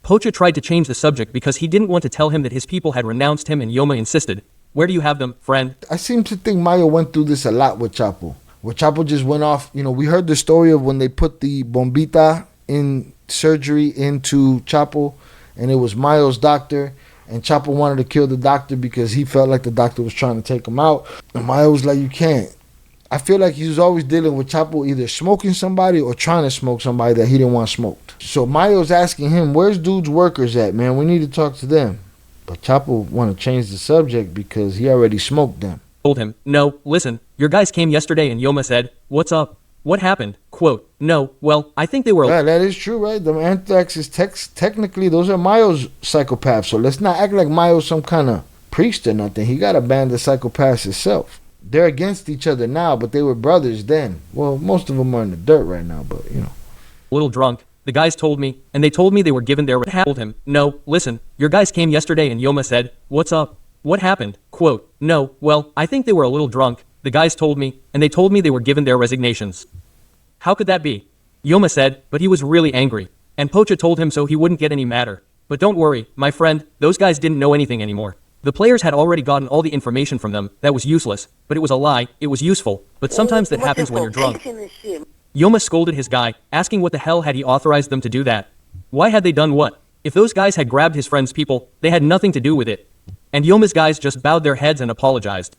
Pocha tried to change the subject because he didn't want to tell him that his people had renounced him and Yoma insisted. Where do you have them, friend? I seem to think Mayo went through this a lot with Chapo. Where Chapo just went off, you know, we heard the story of when they put the bombita in surgery into Chapo, and it was Mayo's doctor, and Chapo wanted to kill the doctor because he felt like the doctor was trying to take him out. And Mayo was like, you can't. I feel like he was always dealing with Chapo either smoking somebody or trying to smoke somebody that he didn't want smoked. So Mayo's asking him, where's dude's workers at, man? We need to talk to them. But Chapo want to change the subject because he already smoked them. Told him, no, listen, your guys came yesterday and Yoma said, what's up? What happened? Quote, no, well, I think they were... Yeah, that is true, right? The Anthrax is technically, those are Mayo's psychopaths. So let's not act like Mayo's some kind of priest or nothing. He got a band of psychopaths himself. They're against each other now, but they were brothers then. Well, most of them are in the dirt right now, but, you know. A little drunk. The guys told me, and they told me they were given their... Told him, no, listen, your guys came yesterday and Yoma said, what's up? What happened? Quote, no, well, I think they were a little drunk. The guys told me, and they told me they were given their resignations. How could that be? Yoma said, but he was really angry. And Pocha told him so he wouldn't get any madder. But don't worry, my friend, those guys didn't know anything anymore. The players had already gotten all the information from them. That was useless, but it was a lie. It was useful, but sometimes that happens when you're drunk. Yoma scolded his guy, asking what the hell had he authorized them to do that? Why had they done what? If those guys had grabbed his friend's people, they had nothing to do with it. And Yoma's guys just bowed their heads and apologized.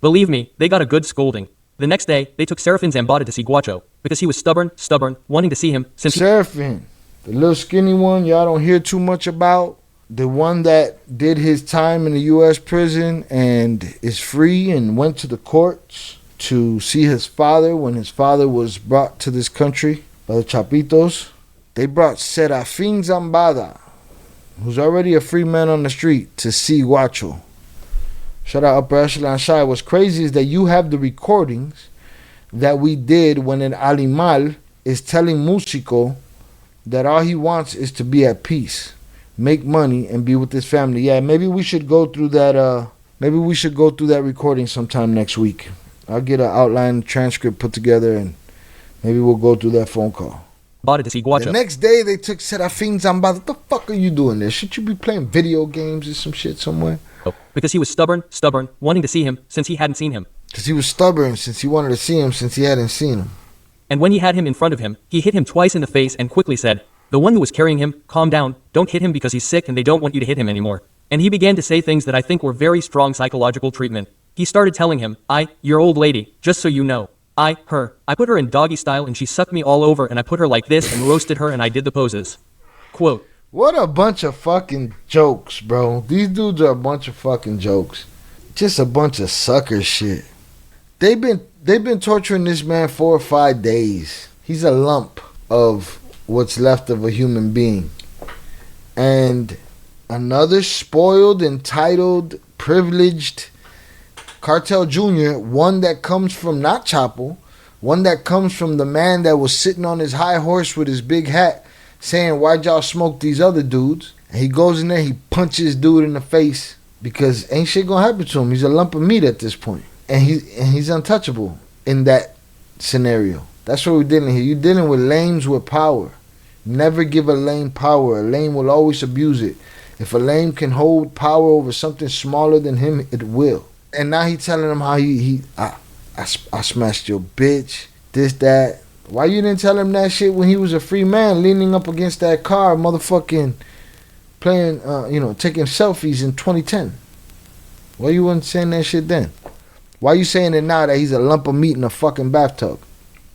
Believe me, they got a good scolding. The next day, they took Serafin Zambada to see Guacho, because he was stubborn, wanting to see him since... Serafin, the little skinny one y'all don't hear too much about. The one that did his time in the U.S. prison and is free and went to the courts to see his father when his father was brought to this country by the Chapitos. They brought Serafin Zambada, who's already a free man on the street, to see Guacho. Shout out Upper Echelon Shy. What's crazy is that you have the recordings that we did when an Animal is telling Musico that all he wants is to be at peace, make money, and be with his family. Yeah, maybe we should go through that. Maybe we should go through that recording sometime next week. I'll get an outline transcript put together, and maybe we'll go through that phone call. Bought it to see Guacho. The next day, they took Serafin Zambada. What the fuck are you doing there? Should you be playing video games or some shit somewhere? Because he was stubborn, wanting to see him since he hadn't seen him. Because he was stubborn since he wanted to see him since he hadn't seen him. And when he had him in front of him, he hit him twice in the face and quickly said, "The one who was carrying him, calm down, don't hit him because he's sick and they don't want you to hit him anymore." And he began to say things that I think were very strong psychological treatment. He started telling him, your old lady, just so you know. I put her in doggy style and she sucked me all over and I put her like this and roasted her and I did the poses. Quote, what a bunch of fucking jokes, bro. These dudes are a bunch of fucking jokes. Just a bunch of sucker shit. They've been torturing this man 4 or 5 days. He's a lump of what's left of a human being. And another spoiled, entitled, privileged Cartel Jr., one that comes from not Chapo, one that comes from the man that was sitting on his high horse with his big hat saying, why'd y'all smoke these other dudes? And he goes in there, he punches dude in the face because ain't shit gonna happen to him. He's a lump of meat at this point. And he's untouchable in that scenario. That's what we're dealing here. You're dealing with lames with power. Never give a lame power. A lame will always abuse it. If a lame can hold power over something smaller than him, it will. And now he telling him how I smashed your bitch, this, that. Why you didn't tell him that shit when he was a free man leaning up against that car, motherfucking playing, taking selfies in 2010? Why you wasn't saying that shit then? Why you saying it now that he's a lump of meat in a fucking bathtub?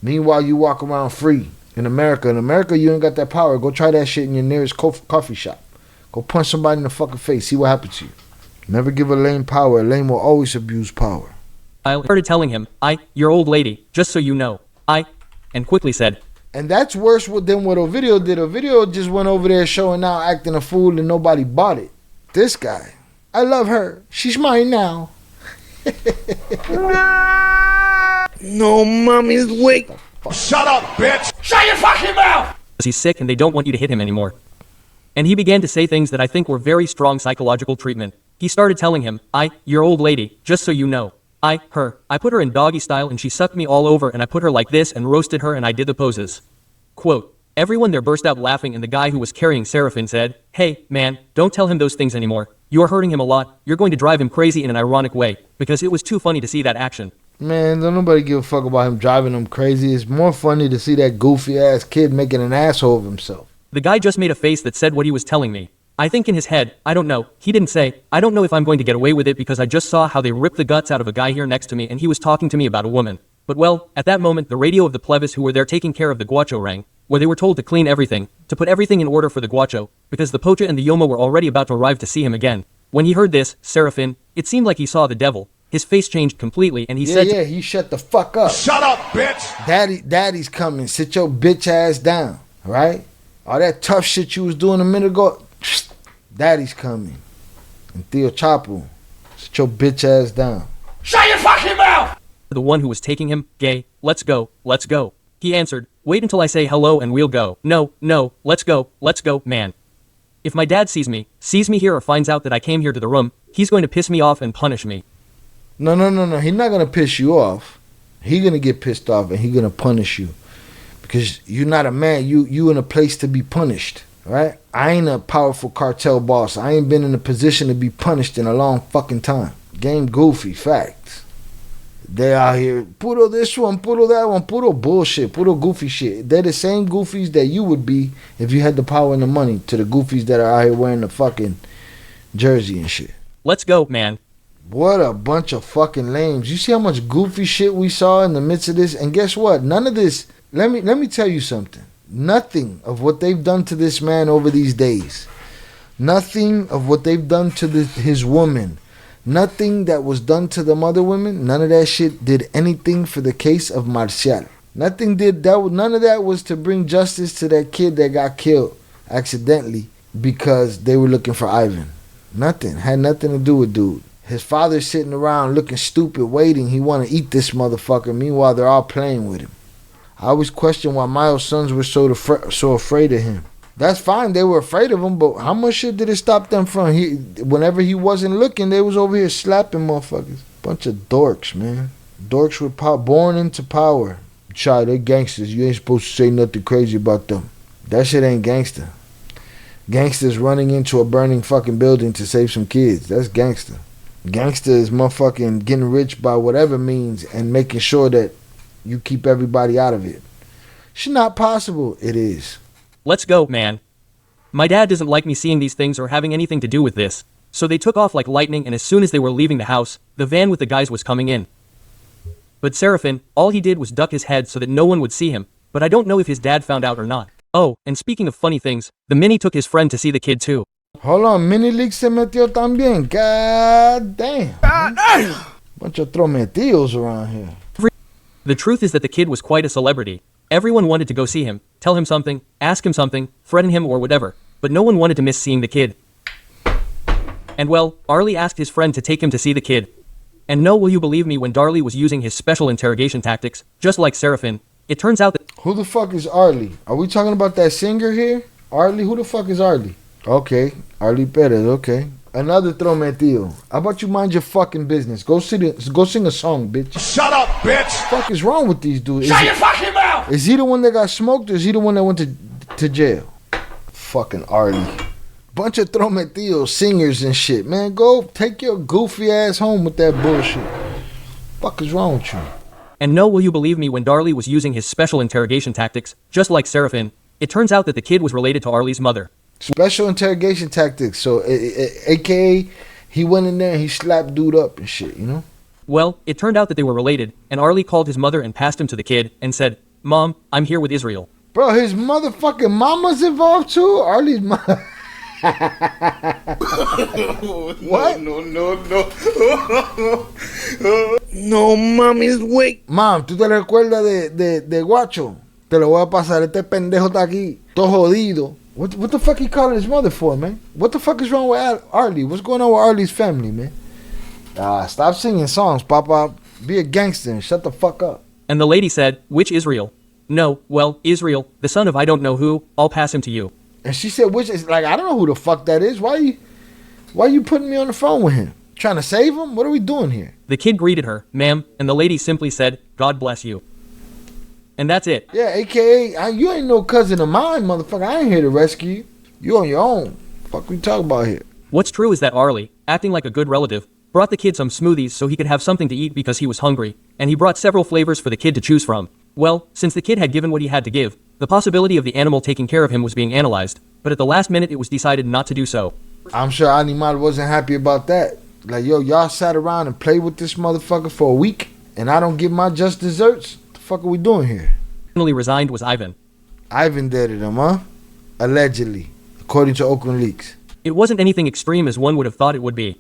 Meanwhile, you walk around free in America. In America, you ain't got that power. Go try that shit in your nearest coffee shop. Go punch somebody in the fucking face. See what happens to you. Never give a lame power. A lame will always abuse power. I started telling him, your old lady, just so you know. And quickly said. And that's worse than what Ovidio did. Ovidio just went over there showing out, acting a fool, and nobody bought it. This guy, I love her. She's mine now. No, mommy's weak. Shut up, bitch! Shut your fucking mouth! He's sick and they don't want you to hit him anymore. And he began to say things that I think were very strong psychological treatment. He started telling him, your old lady, just so you know. I put her in doggy style and she sucked me all over and I put her like this and roasted her and I did the poses. Quote, everyone there burst out laughing and the guy who was carrying Serafin said, hey, man, don't tell him those things anymore. You are hurting him a lot. You're going to drive him crazy in an ironic way, because it was too funny to see that action. Man, don't nobody give a fuck about him driving him crazy. It's more funny to see that goofy ass kid making an asshole of himself. The guy just made a face that said what he was telling me. I think in his head, I don't know, he didn't say, I don't know if I'm going to get away with it because I just saw how they ripped the guts out of a guy here next to me and he was talking to me about a woman. But well, at that moment the radio of the plebis who were there taking care of the Guacho rang, where they were told to clean everything, to put everything in order for the Guacho, because the Pocha and the Yoma were already about to arrive to see him again. When he heard this, Serafin, it seemed like he saw the devil. His face changed completely and he said he shut the fuck up. Shut up, bitch! Daddy's coming. Sit your bitch ass down, right? All that tough shit you was doing a minute ago, Daddy's coming. And Theo Chapo, sit your bitch ass down. Shut your fucking mouth! The one who was taking him, gay, let's go, let's go. He answered, wait until I say hello and we'll go. No, let's go, man. If my dad sees me here or finds out that I came here to the room, he's going to piss me off and punish me. No. He's not going to piss you off. He's going to get pissed off and he's going to punish you. Because you're not a man. You in a place to be punished, right? I ain't a powerful cartel boss. I ain't been in a position to be punished in a long fucking time. Game goofy, facts. They out here, puro this one, puro that one, puro bullshit, puro goofy shit. They're the same goofies that you would be if you had the power and the money to the goofies that are out here wearing the fucking jersey and shit. Let's go, man. What a bunch of fucking lames. You see how much goofy shit we saw in the midst of this? And guess what? None of this, let me tell you something. Nothing of what they've done to this man over these days. Nothing of what they've done to his woman. Nothing that was done to them other women, none of that shit did anything for the case of Marcial. Nothing did that. None of that was to bring justice to that kid that got killed accidentally because they were looking for Ivan. Nothing. Had nothing to do with dude. His father's sitting around looking stupid, waiting. He want to eat this motherfucker. Meanwhile, they're all playing with him. I always question why Mayo's sons were so afraid of him. That's fine, they were afraid of him, but how much shit did it stop them from? Whenever he wasn't looking, they was over here slapping motherfuckers. Bunch of dorks, man. Dorks with power, born into power. Child, they gangsters. You ain't supposed to say nothing crazy about them. That shit ain't gangster. Gangsters running into a burning fucking building to save some kids. That's gangster. Gangster is motherfucking getting rich by whatever means and making sure that you keep everybody out of it. It's not possible. It is. Let's go, man. My dad doesn't like me seeing these things or having anything to do with this. So they took off like lightning, and as soon as they were leaving the house, the van with the guys was coming in. But Seraphin, all he did was duck his head so that no one would see him, but I don't know if his dad found out or not. Oh, and speaking of funny things, the Mini took his friend to see the kid too. Hold on, Mini League se metió también. God damn. God damn. Bunch of trometidos around here. The truth is that the kid was quite a celebrity. Everyone wanted to go see him, tell him something, ask him something, threaten him or whatever, but no one wanted to miss seeing the kid. And well, Arlie asked his friend to take him to see the kid. And no, will you believe me, when Darlie was using his special interrogation tactics, just like Seraphin, it turns out that— Who the fuck is Arlie? Are we talking about that singer here? Arlie? Who the fuck is Arlie? Okay, Arlie Perez, okay. Another trometido. How about you mind your fucking business? Go sing a song, bitch. Shut up, bitch! What the fuck is wrong with these dudes? Shut your fucking mouth! Is he the one that got smoked or is he the one that went to jail? Fucking Arlie. Bunch of trometidos, singers and shit. Man, go take your goofy ass home with that bullshit. Fuck is wrong with you? And no, will you believe me, when Darlie was using his special interrogation tactics, just like Seraphin, it turns out that the kid was related to Arlie's mother. Special interrogation tactics. So, AKA, he went in there and he slapped dude up and shit, you know? Well, it turned out that they were related, and Arlie called his mother and passed him to the kid and said, "Mom, I'm here with Israel." Bro, his motherfucking mama's involved too? Arlie's mom. What? No. No, mommy's weak. Mam, ¿tú te recuerdas de Guacho? Te lo voy a pasar. Este pendejo está aquí, todo jodido. What the fuck he calling his mother for, man? What the fuck is wrong with Arlie? What's going on with Arlie's family, man? Stop singing songs, Papa. Be a gangster and shut the fuck up. And the lady said, "Which Israel?" "No, well, Israel, the son of I don't know who. I'll pass him to you." And she said, which is, like, I don't know who the fuck that is. Why you putting me on the phone with him? Trying to save him? What are we doing here? The kid greeted her, "Ma'am," and the lady simply said, "God bless you." And that's it. Yeah, AKA, you ain't no cousin of mine, motherfucker. I ain't here to rescue you. You on your own. Fuck we talk about here. What's true is that Arlie, acting like a good relative, brought the kid some smoothies so he could have something to eat because he was hungry, and he brought several flavors for the kid to choose from. Well, since the kid had given what he had to give, the possibility of the animal taking care of him was being analyzed, but at the last minute it was decided not to do so. I'm sure Animal wasn't happy about that. Like, yo, y'all sat around and played with this motherfucker for a week, and I don't give my just desserts? What the fuck are we doing here? Finally resigned was Ivan. Ivan did it, huh? Allegedly, according to Ocran leaks. It wasn't anything extreme as one would have thought it would be.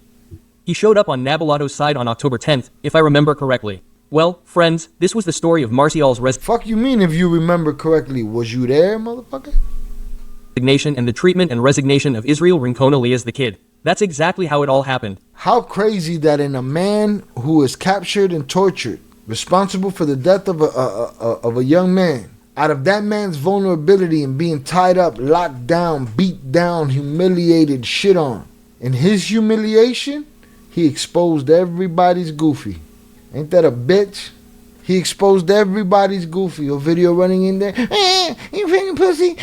He showed up on Nabalato's side on October 10th, if I remember correctly. Well, friends, this was the story of Marciol's Fuck you mean if you remember correctly? Was you there, motherfucker? Resignation and the treatment and resignation of Israel Rincon alias the kid. That's exactly how it all happened. How crazy that in a man who is captured and tortured, responsible for the death of a young man, out of that man's vulnerability and being tied up, locked down, beat down, humiliated, shit on. In his humiliation, he exposed everybody's goofy. Ain't that a bitch? He exposed everybody's goofy. A video running in there. You fucking pussy.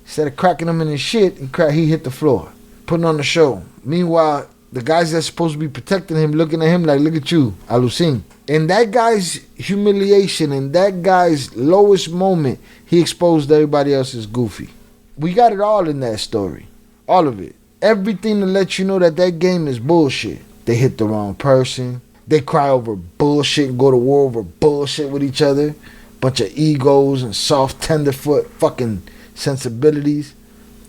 Instead of cracking him in his shit, he hit the floor. Putting on the show. Meanwhile, the guys that's supposed to be protecting him, looking at him like, look at you, Alucin. In that guy's humiliation, in that guy's lowest moment, he exposed everybody else's goofy. We got it all in that story. All of it. Everything to let you know that that game is bullshit. They hit the wrong person. They cry over bullshit and go to war over bullshit with each other. Bunch of egos and soft tenderfoot fucking sensibilities.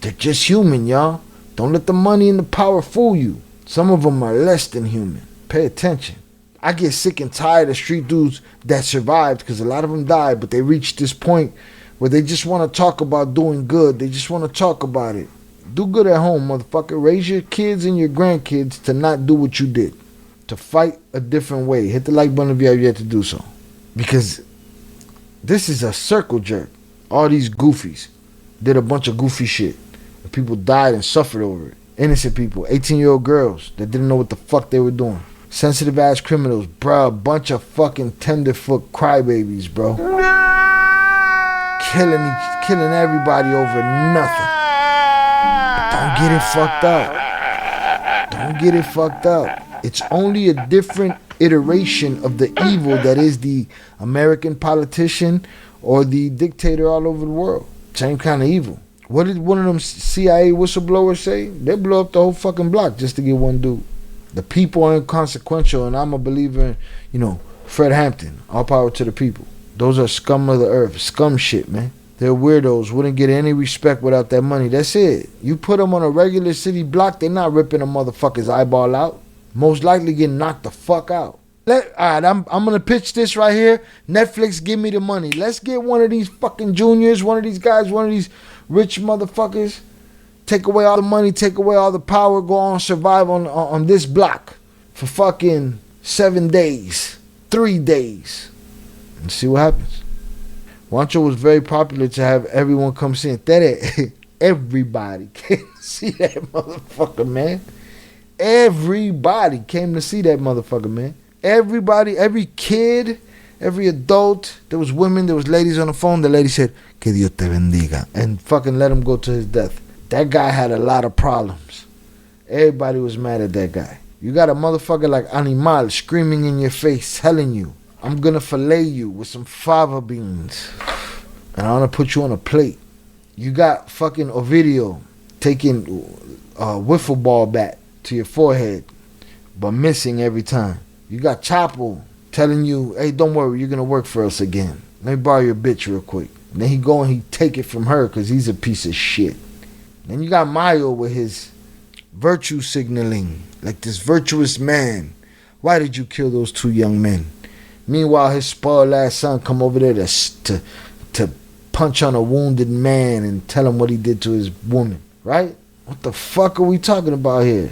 They're just human, y'all. Don't let the money and the power fool you. Some of them are less than human. Pay attention. I get sick and tired of street dudes that survived, because a lot of them died, but they reached this point where they just want to talk about doing good. They just want to talk about it. Do good at home, motherfucker. Raise your kids and your grandkids to not do what you did. To fight a different way. Hit the like button if you have yet to do so. Because this is a circle jerk. All these goofies did a bunch of goofy shit. And people died and suffered over it. Innocent people. 18-year-old girls that didn't know what the fuck they were doing. Sensitive ass criminals. Bruh, a bunch of fucking tenderfoot crybabies, bro. Killing everybody over nothing. Don't get it fucked up. Don't get it fucked up. It's only a different iteration of the evil that is the American politician or the dictator all over the world. Same kind of evil. What did one of them CIA whistleblowers say? They blow up the whole fucking block just to get one dude. The people are inconsequential, and I'm a believer in, Fred Hampton. All power to the people. Those are scum of the earth. Scum shit, man. They're weirdos. Wouldn't get any respect without that money. That's it. You put them on a regular city block, they're not ripping a motherfucker's eyeball out. Most likely getting knocked the fuck out. Alright, I'm gonna pitch this right here. Netflix, give me the money. Let's get one of these fucking juniors, one of these guys, one of these rich motherfuckers. Take away all the money, take away all the power, go on survive on this block for fucking 7 days, 3 days. And see what happens. Guacho was very popular to have everyone come see it. Everybody came to see that motherfucker, man. Everybody came to see that motherfucker, man. Everybody, every kid, every adult. There was women, there was ladies on the phone. The lady said, "Que Dios te bendiga," and fucking let him go to his death. That guy had a lot of problems. Everybody was mad at that guy. You got a motherfucker like Animal screaming in your face, telling you, "I'm gonna fillet you with some fava beans, and I'm gonna put you on a plate." You got fucking Ovidio taking a wiffle ball bat to your forehead, but missing every time. You got Chapo telling you, "Hey, don't worry, you're gonna work for us again. Let me borrow your bitch real quick." And then he go and he take it from her because he's a piece of shit. Then you got Mayo with his virtue signaling, like this virtuous man. Why did you kill those 2 young men? Meanwhile, his spoiled ass son come over there to punch on a wounded man and tell him what he did to his woman, right? What the fuck are we talking about here?